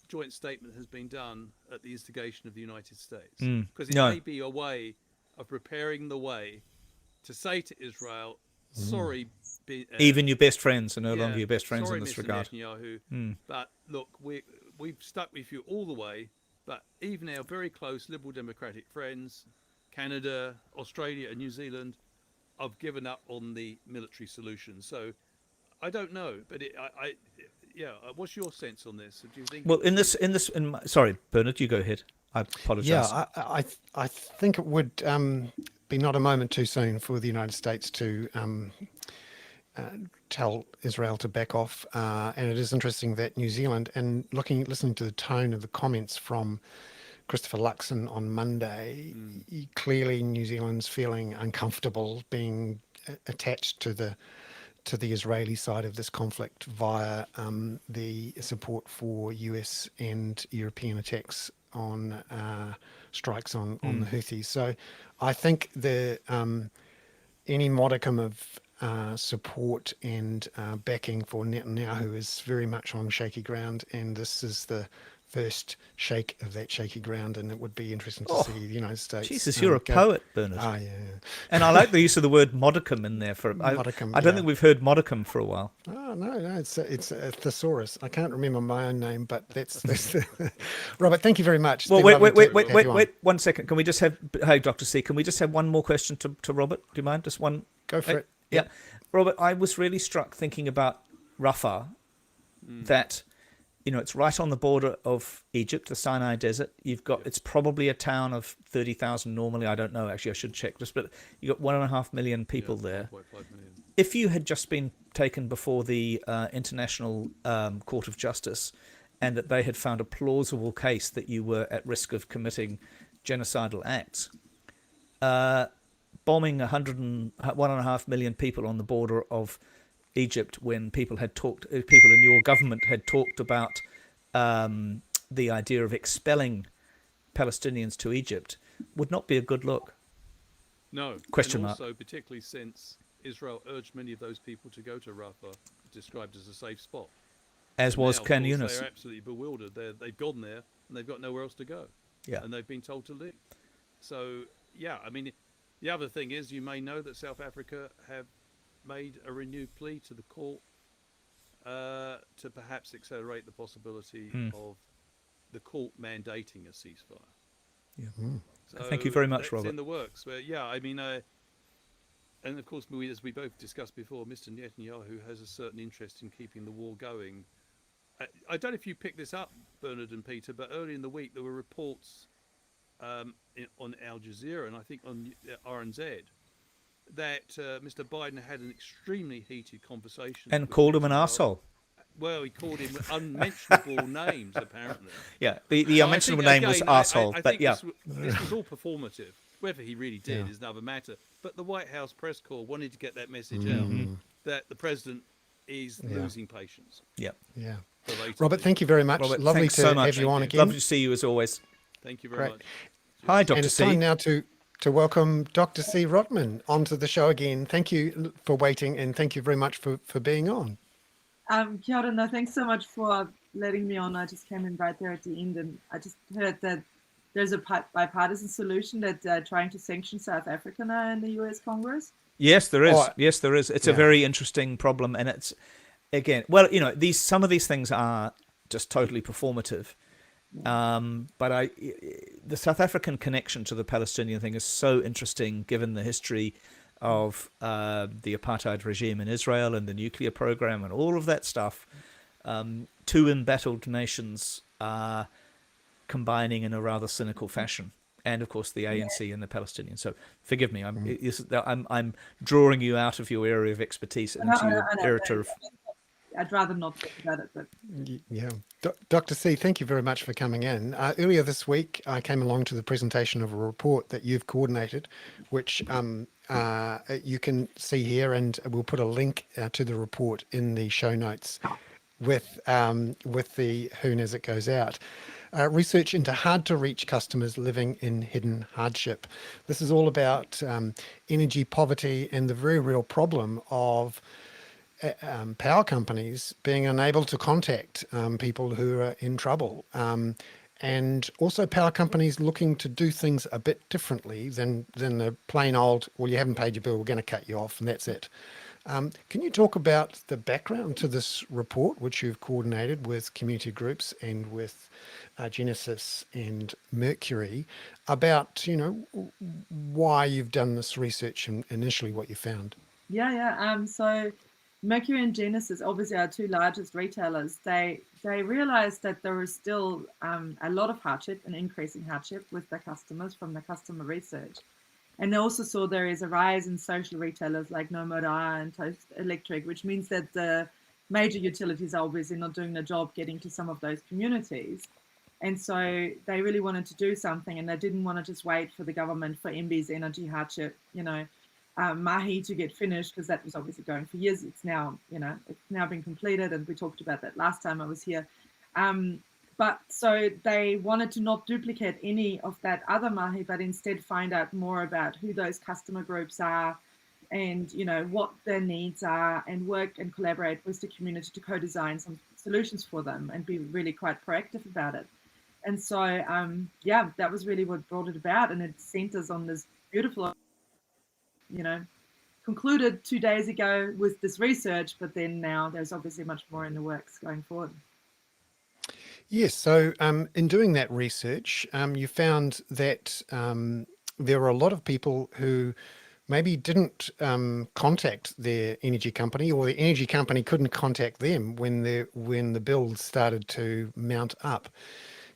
joint statement has been done at the instigation of the United States, because it may be a way of preparing the way to say to Israel, sorry, even your best friends are no longer your best friends sorry, in this Mr. regard. Netanyahu, but look, we've stuck with you all the way, but even our very close liberal democratic friends, Canada, Australia, and New Zealand, have given up on the military solution. So I don't know, but what's your sense on this? Do you think? Well, sorry, Bernard, you go ahead. I apologise. Yeah, I think it would be not a moment too soon for the United States to tell Israel to back off. And it is interesting that New Zealand, and listening to the tone of the comments from Christopher Luxon on Monday, clearly New Zealand's feeling uncomfortable being attached to the Israeli side of this conflict via the support for US and European attacks on strikes on the Houthis. So I think any modicum of support and backing for Netanyahu is very much on shaky ground, and this is the first shake of that shaky ground, and it would be interesting to see the United States. Jesus, you're a poet, Bernard. Oh, yeah. And I like the use of the word modicum in there. Modicum, I don't think we've heard modicum for a while. Oh, no, it's a thesaurus. I can't remember my own name, but that's Robert, thank you very much. Well, wait, 1 second. Can we just have, hey, Dr. C, can we just have one more question to Robert? Do you mind? Just one? Go for it. Yeah. Robert, I was really struck thinking about Rafah, that, it's right on the border of Egypt, the Sinai Desert. It's probably a town of 30,000 normally. I don't know. Actually, I should check this, but you got 1.5 million people there. 1.5 million. If you had just been taken before the International Court of Justice and that they had found a plausible case that you were at risk of committing genocidal acts, bombing 1.5 million people on the border of Egypt when people in your government had talked about the idea of expelling Palestinians to Egypt would not be a good look. No. Question and mark. Also, particularly since Israel urged many of those people to go to Rafah, described as a safe spot. As was Khan Yunis. They're absolutely bewildered. They've gone there and they've got nowhere else to go. Yeah. And they've been told to leave. So, yeah, I mean, the other thing is, you may know that South Africa have made a renewed plea to the court to perhaps accelerate the possibility of the court mandating a ceasefire. Yeah. So thank you very much, that's Robert. in the works. But yeah, I mean, and of course, as we both discussed before, Mr. Netanyahu has a certain interest in keeping the war going. I don't know if you picked this up, Bernard and Peter, but early in the week there were reports on Al Jazeera and I think on RNZ that Mr. Biden had an extremely heated conversation And with called him an President Obama. arsehole. Well, he called him unmentionable names, apparently. Yeah, the So I think, unmentionable name was again, arsehole, I but think yeah. this was all performative. Whether he really did Yeah. is another matter. But the White House press corps wanted to get that message out Mm-hmm. that the president is Yeah. losing patience. Yeah. Yeah. Belatedly. Robert, thank you very much. Robert, Lovely thanks to so have much. you on Thank again. Lovely to see you as always. Thank you very Great. much. Hi, Cheers. Dr. And it's C. time now to welcome Dr. C. Rotman onto the show again. Thank you for waiting, and thank you very much for being on. Kia ora, no, thanks so much for letting me on. I just came in right there at the end, and I just heard that there's a bipartisan solution that trying to sanction South Africa now in the US Congress. Yes, there is. Oh, Yes, there is. It's a yeah. very interesting problem, and it's again, well, some of these things are just totally performative. But the South African connection to the Palestinian thing is so interesting, given the history of the apartheid regime in Israel and the nuclear program and all of that stuff. Two embattled nations are combining in a rather cynical fashion, and of course the ANC and the Palestinians. So forgive me, I'm drawing you out of your area of expertise and into your area of. I'd rather not talk about it, but Yeah. Dr. C, thank you very much for coming in. Earlier this week, I came along to the presentation of a report that you've coordinated, which you can see here, and we'll put a link to the report in the show notes with the Hoon as it goes out. Research into hard-to-reach customers living in hidden hardship. This is all about energy poverty and the very real problem of power companies being unable to contact people who are in trouble, and also power companies looking to do things a bit differently than the plain old, well, you haven't paid your bill, we're going to cut you off, and that's it. Can you talk about the background to this report, which you've coordinated with community groups and with Genesis and Mercury, about why you've done this research and initially what you found? yeah. So Mercury and Genesis, obviously our two largest retailers, they realized that there was still a lot of hardship, an increasing hardship with their customers from the customer research. And they also saw there is a rise in social retailers like No More and Toast Electric, which means that the major utilities are obviously not doing their job getting to some of those communities. And so they really wanted to do something, and they didn't want to just wait for the government for MB's energy hardship, mahi to get finished, because that was obviously going for years. It's now, it's now been completed, and we talked about that last time I was here. But so they wanted to not duplicate any of that other mahi, but instead find out more about who those customer groups are, and what their needs are, and work and collaborate with the community to co-design some solutions for them and be really quite proactive about it. And so that was really what brought it about, and it centers on this beautiful concluded 2 days ago with this research, but then now there's obviously much more in the works going forward. Yes, so in doing that research, you found that there were a lot of people who maybe didn't contact their energy company, or the energy company couldn't contact them when the bills started to mount up.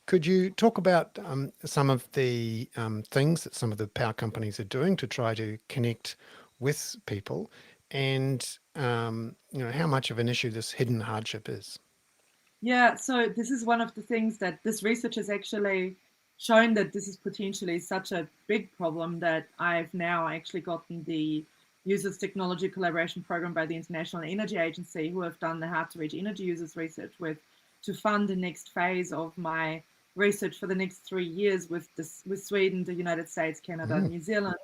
Could you talk about some of the things that some of the power companies are doing to try to connect with people, and how much of an issue this hidden hardship is? Yeah, so this is one of the things that this research has actually shown, that this is potentially such a big problem that I've now actually gotten the Users Technology Collaboration Program by the International Energy Agency, who have done the hard to reach energy users research with, to fund the next phase of my research for the next 3 years with Sweden, the United States, Canada, New Zealand,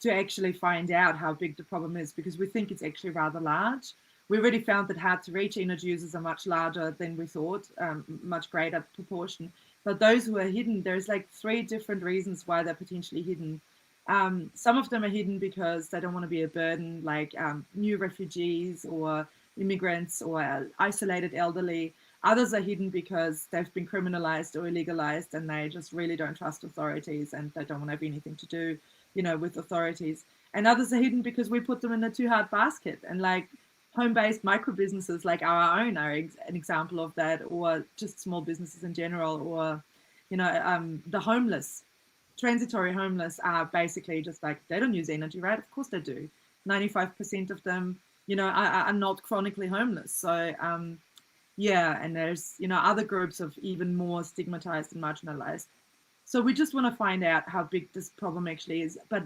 to actually find out how big the problem is, because we think it's actually rather large. We already found that hard to reach energy users are much larger than we thought, much greater proportion. But those who are hidden, there's like 3 different reasons why they're potentially hidden. Some of them are hidden because they don't want to be a burden, like new refugees or immigrants or isolated elderly. Others are hidden because they've been criminalized or illegalized, and they just really don't trust authorities, and they don't want to have anything to do, with authorities. And others are hidden because we put them in a too hard basket, and like home-based micro businesses like our own are an example of that, or just small businesses in general, or the homeless, transitory homeless are basically just like, they don't use energy, right? Of course they do. 95% of them, are not chronically homeless. So yeah, and there's, other groups of even more stigmatized and marginalized. So we just want to find out how big this problem actually is. But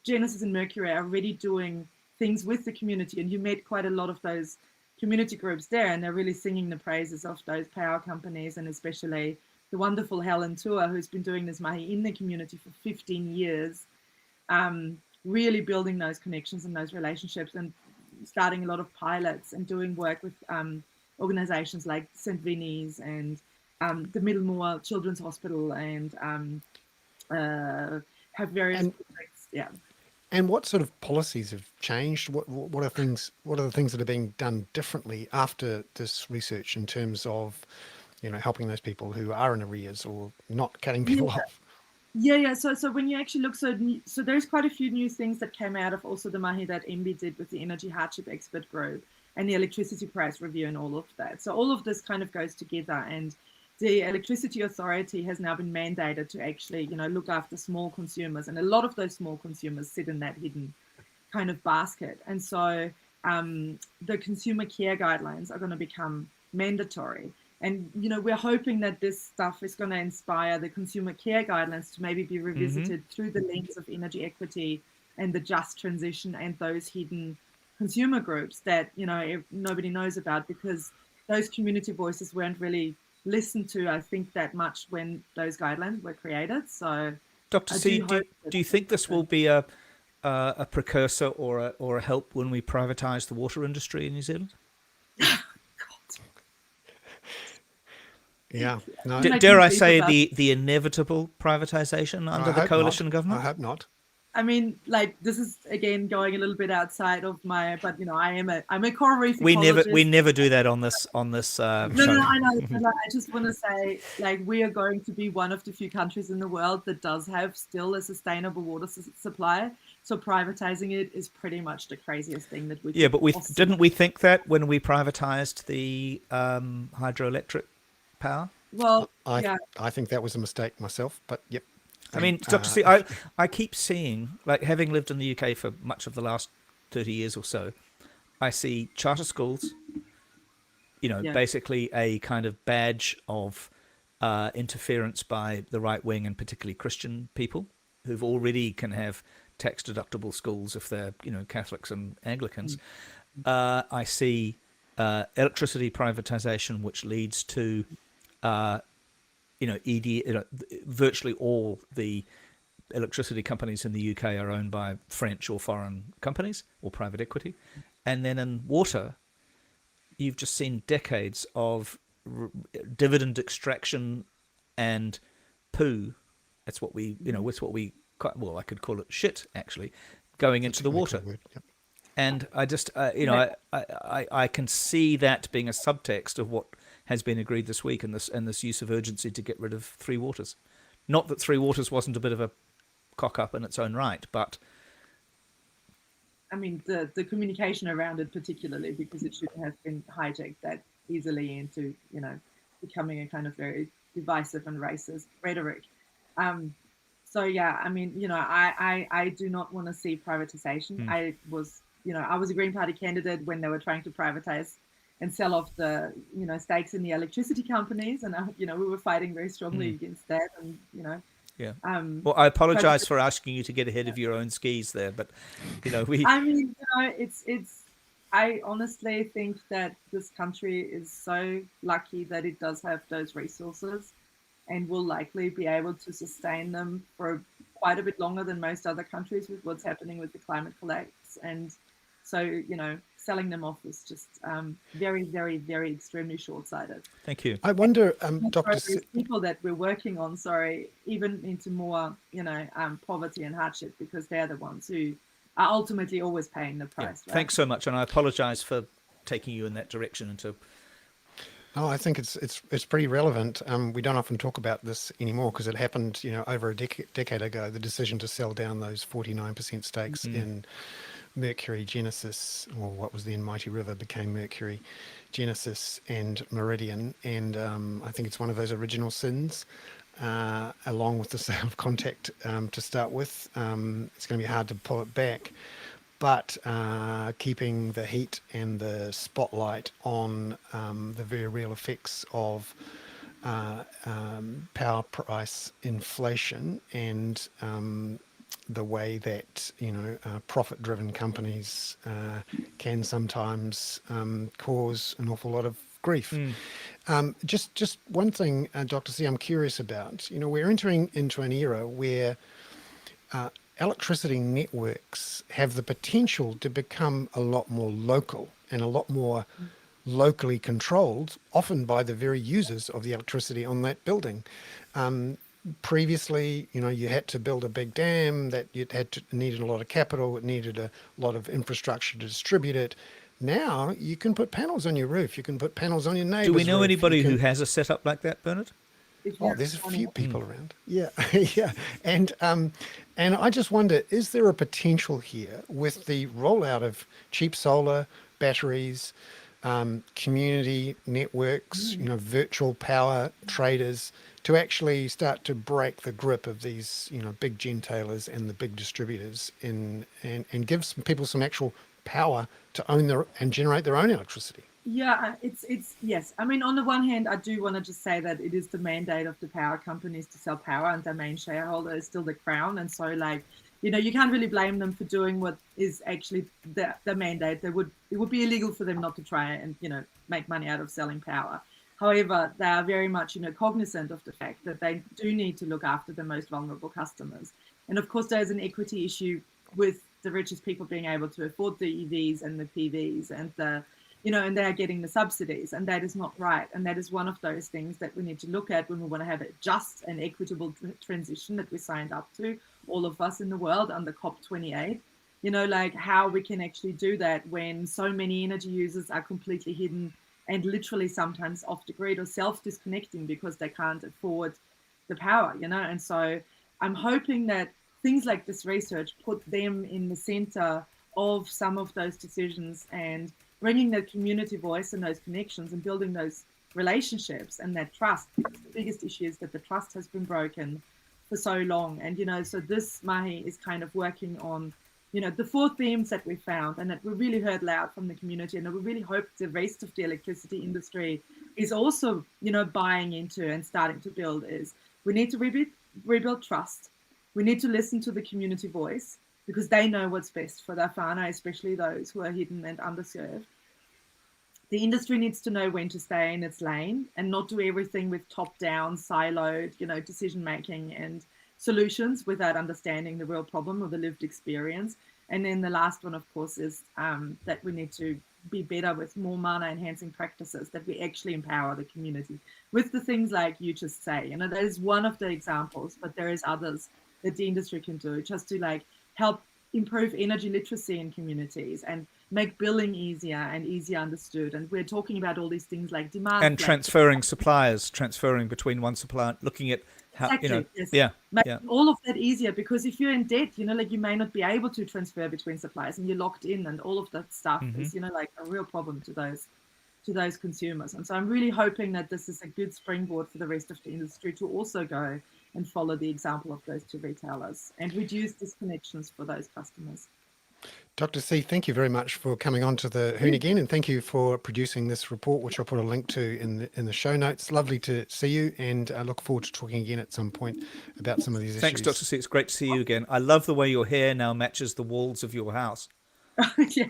Genesis and Mercury are already doing things with the community, and you met quite a lot of those community groups there, and they're really singing the praises of those power companies, and especially the wonderful Helen Tour, who's been doing this mahi in the community for 15 years, really building those connections and those relationships, and starting a lot of pilots and doing work with organizations like St. Vinny's and the Middlemore Children's Hospital, and have various projects. Yeah. And what sort of policies have changed? What are things? What are the things that are being done differently after this research in terms of, helping those people who are in arrears or not cutting people off? Yeah. So when you actually look, so there's quite a few new things that came out of also the mahi that MB did with the energy hardship expert group and the electricity price review and all of that. So all of this kind of goes together, and the Electricity Authority has now been mandated to actually, look after small consumers, and a lot of those small consumers sit in that hidden kind of basket. And so the consumer care guidelines are going to become mandatory. And, we're hoping that this stuff is going to inspire the consumer care guidelines to maybe be revisited through the lens of energy equity and the just transition and those hidden consumer groups that, nobody knows about, because those community voices weren't really listened to, I think, that much when those guidelines were created. So, Dr. C, do you think this will be a precursor or a help when we privatise the water industry in New Zealand? Yeah. No. Dare I say the inevitable privatisation under the coalition government? I hope not. I mean, this is again going a little bit outside of but I'm a coral reef ecologist. We never do that on this show. No, I know. I just want to say, we are going to be one of the few countries in the world that does have still a sustainable water supply. So privatizing it is pretty much the craziest thing that we. Yeah, but didn't we think that when we privatized the hydroelectric power? Well, I think that was a mistake myself, but yep. I mean, Dr. C, I keep seeing, having lived in the UK for much of the last 30 years or so, I see charter schools, basically a kind of badge of interference by the right wing, and particularly Christian people who've already can have tax deductible schools if they're, Catholics and Anglicans. I see electricity privatization, which leads to virtually all the electricity companies in the UK are owned by French or foreign companies or private equity. And then in water, you've just seen decades of dividend extraction and poo. That's what we, I could call it shit, actually, going into the water. Yep. And I just, I can see that being a subtext of what has been agreed this week, and this use of urgency to get rid of Three Waters. Not that Three Waters wasn't a bit of a cock up in its own right, but I mean the communication around it, particularly because it shouldn't have been hijacked that easily into becoming a kind of very divisive and racist rhetoric. So yeah, I mean, I do not want to see privatization. I was a Green Party candidate when they were trying to privatize and sell off the stakes in the electricity companies, and we were fighting very strongly against that, and yeah. Well, I apologize for asking you to get ahead of your own skis there, but we. I mean, it's. I honestly think that this country is so lucky that it does have those resources, and will likely be able to sustain them for quite a bit longer than most other countries with what's happening with the climate collapse. And so, selling them off is just very, very, very extremely short-sighted. Thank you. I wonder, Dr. people that we're working on, even into more, poverty and hardship, because they're the ones who are ultimately always paying the price. Yeah. Right? Thanks so much, and I apologize for taking you in that direction. Oh, I think it's pretty relevant. We don't often talk about this anymore because it happened, over a decade ago. The decision to sell down those 49% stakes in Mercury, Genesis, or what was then Mighty River became Mercury, Genesis, and Meridian. And I think it's one of those original sins. along with the sale of contact to start with. It's going to be hard to pull it back, but keeping the heat and the spotlight on the very real effects of power price inflation and the way that profit-driven companies can sometimes cause an awful lot of grief. Just one thing, Dr. C, I'm curious about. We're entering into an era where electricity networks have the potential to become a lot more local and a lot more locally controlled, often by the very users of the electricity on that building. Previously, you had to build a big dam that needed a lot of capital. It needed a lot of infrastructure to distribute it. Now you can put panels on your roof. You can put panels on your neighbor's Do we know roof. anybody who has a setup like that, Bernard? Oh, there's a few people around. Yeah, yeah, and I just wonder: is there a potential here with the rollout of cheap solar batteries, community networks, virtual power traders, to actually start to break the grip of these, big gentailers and the big distributors, and give some people some actual power to own and generate their own electricity? Yeah, it's yes. I mean, on the one hand, I do want to just say that it is the mandate of the power companies to sell power, and their main shareholder is still the crown. And so, you can't really blame them for doing what is actually the mandate. It would be illegal for them not to try and make money out of selling power. However, they are very much cognizant of the fact that they do need to look after the most vulnerable customers. And of course, there's an equity issue with the richest people being able to afford the EVs and the PVs and and they're getting the subsidies, and that is not right. And that is one of those things that we need to look at when we want to have a just and equitable transition that we signed up to, all of us in the world, under COP28. How we can actually do that when so many energy users are completely hidden and literally sometimes off the grid or self-disconnecting because they can't afford the power, And so I'm hoping that things like this research put them in the center of some of those decisions, and bringing that community voice and those connections and building those relationships and that trust. Because the biggest issue is that the trust has been broken for so long. And, so this Mahi is kind of working on, the 4 themes that we found and that we really heard loud from the community, and that we really hope the rest of the electricity industry is also, buying into and starting to build is: we need to rebuild trust. We need to listen to the community voice, because they know what's best for their whānau, especially those who are hidden and underserved. The industry needs to know when to stay in its lane and not do everything with top-down, siloed, decision-making and solutions without understanding the real problem or the lived experience. And then the last one, of course, is that we need to be better with more mana-enhancing practices, that we actually empower the community with the things like you just say. That is one of the examples, but there is others that the industry can do, just to help improve energy literacy in communities and make billing easier and easier understood. And we're talking about all these things like demand and transferring between one supplier, looking at how yes. Making all of that easier, because if you're in debt, you may not be able to transfer between suppliers, and you're locked in, and all of that stuff is a real problem to those consumers. And so I'm really hoping that this is a good springboard for the rest of the industry to also go and follow the example of those 2 retailers and reduce disconnections for those customers. Dr. C, thank you very much for coming on to the Hoon again, and thank you for producing this report, which I'll put a link to in the show notes. Lovely to see you, and I look forward to talking again at some point about some of these issues. Thanks, Dr. C. It's great to see you again. I love the way your hair now matches the walls of your house. Yeah,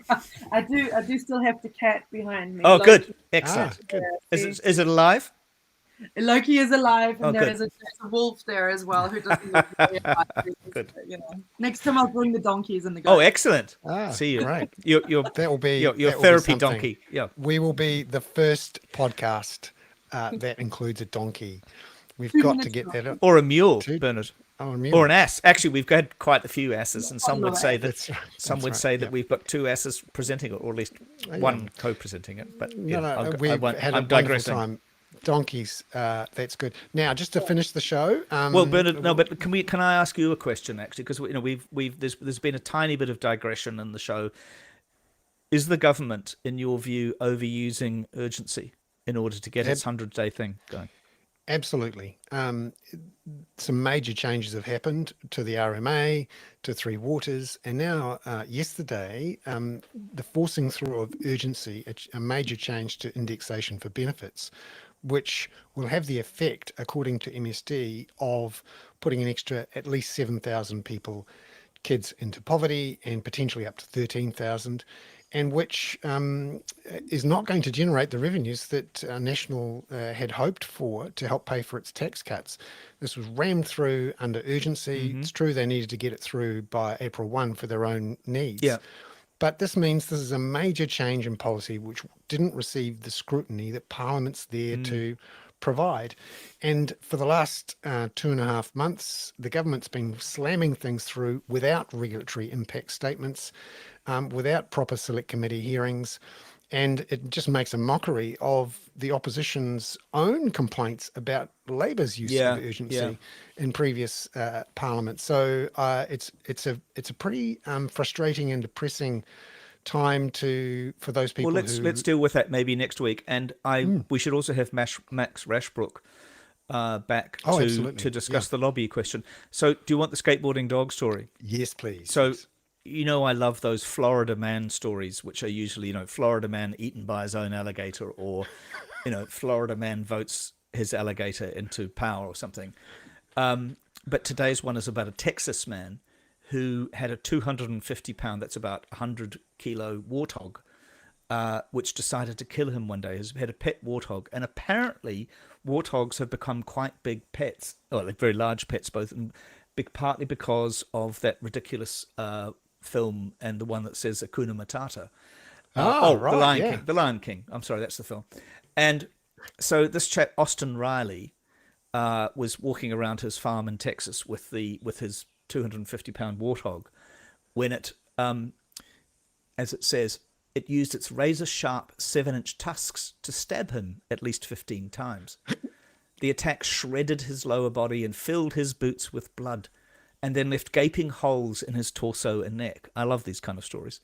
I do still have the cat behind me. Oh, good. Excellent. Good. Is it alive? Loki is alive, and there's a wolf there as well who doesn't look very alive. Good. Next time I'll bring the donkeys and the Oh, goats. excellent. See you. Great. That will be your that will therapy be donkey. Yeah. We will be the first podcast that includes a donkey. We've got to get that up. Or a mule, Bernard. Oh, a mule. Or an ass. Actually, we've had quite a few asses, and some would say that That's we've got 2 asses presenting it, or at least one co-presenting it. But we've had a wonderful time. Donkeys, that's good. Now, just to finish the show. Well, Bernard, no, but can I ask you a question actually? Because there's been a tiny bit of digression in the show. Is the government, in your view, overusing urgency in order to get its 100-day thing going? Absolutely. Some major changes have happened to the RMA, to Three Waters, and now yesterday, the forcing through of urgency, a major change to indexation for benefits, which will have the effect, according to MSD, of putting an extra at least 7,000 kids into poverty and potentially up to 13,000, and which is not going to generate the revenues that National had hoped for to help pay for its tax cuts. This was rammed through under urgency. It's true they needed to get it through by April 1 for their own needs. Yeah. But this means this is a major change in policy which didn't receive the scrutiny that Parliament's there to provide. And for the last 2.5 months, the government's been slamming things through without regulatory impact statements, without proper select committee hearings. And it just makes a mockery of the opposition's own complaints about Labor's use of urgency in previous parliaments. So it's a pretty frustrating and depressing time for those people. Well, let's deal with that maybe next week. And we should also have Max Rashbrook back to discuss the lobby question. So, do you want the skateboarding dog story? Yes, please. So. Yes. I love those Florida man stories, which are usually, Florida man eaten by his own alligator, or, Florida man votes his alligator into power or something. But today's one is about a Texas man who had a 250-pound, that's about 100-kilo warthog, which decided to kill him one day. He had a pet warthog, and apparently warthogs have become quite big pets, or like very large pets, both, and partly because of that ridiculous film and the one that says Hakuna Matata. Right, The Lion King. The Lion King. I'm sorry, that's the film. And so this chap, Austin Riley, was walking around his farm in Texas with his 250-pound warthog when it, as it says, it used its razor-sharp 7-inch tusks to stab him at least 15 times. The attack shredded his lower body and filled his boots with blood, and then left gaping holes in his torso and neck. I love these kind of stories.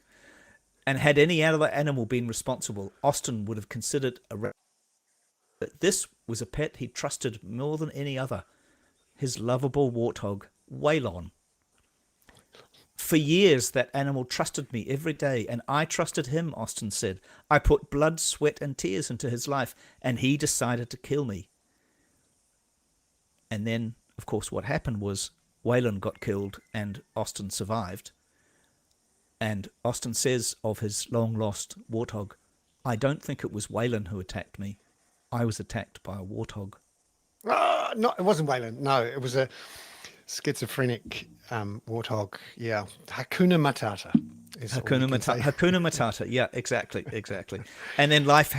And had any other animal been responsible, Austin would have considered that this was a pet he trusted more than any other, his lovable warthog, Waylon. For years, that animal trusted me every day, and I trusted him, Austin said. I put blood, sweat, and tears into his life, and he decided to kill me. And then, of course, what happened was Waylon got killed and Austin survived. And Austin says of his long-lost warthog, I don't think it was Waylon who attacked me. I was attacked by a warthog. No, it wasn't Waylon. No, it was a schizophrenic warthog. Yeah. Hakuna Matata. Hakuna Matata. Yeah, exactly. And then life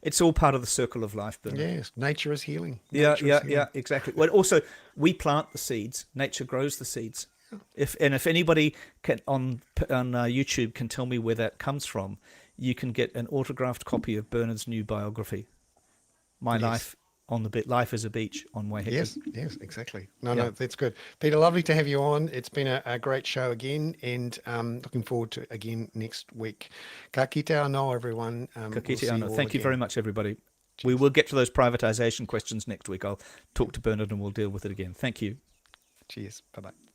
it's all part of the circle of life, Bernard. Yes, nature is healing. Yeah, exactly. Well, also, we plant the seeds, nature grows the seeds. If anybody can on YouTube can tell me where that comes from, you can get an autographed copy of Bernard's new biography, My Life on the Life as a Beach on Waiheke. Yes, exactly. No, that's good. Peter, lovely to have you on. It's been a great show again, and looking forward to again next week. Ka kite anō, everyone. Ka kite anō. Thank you very much, everybody. Cheers. We will get to those privatisation questions next week. I'll talk to Bernard and we'll deal with it again. Thank you. Cheers. Bye-bye.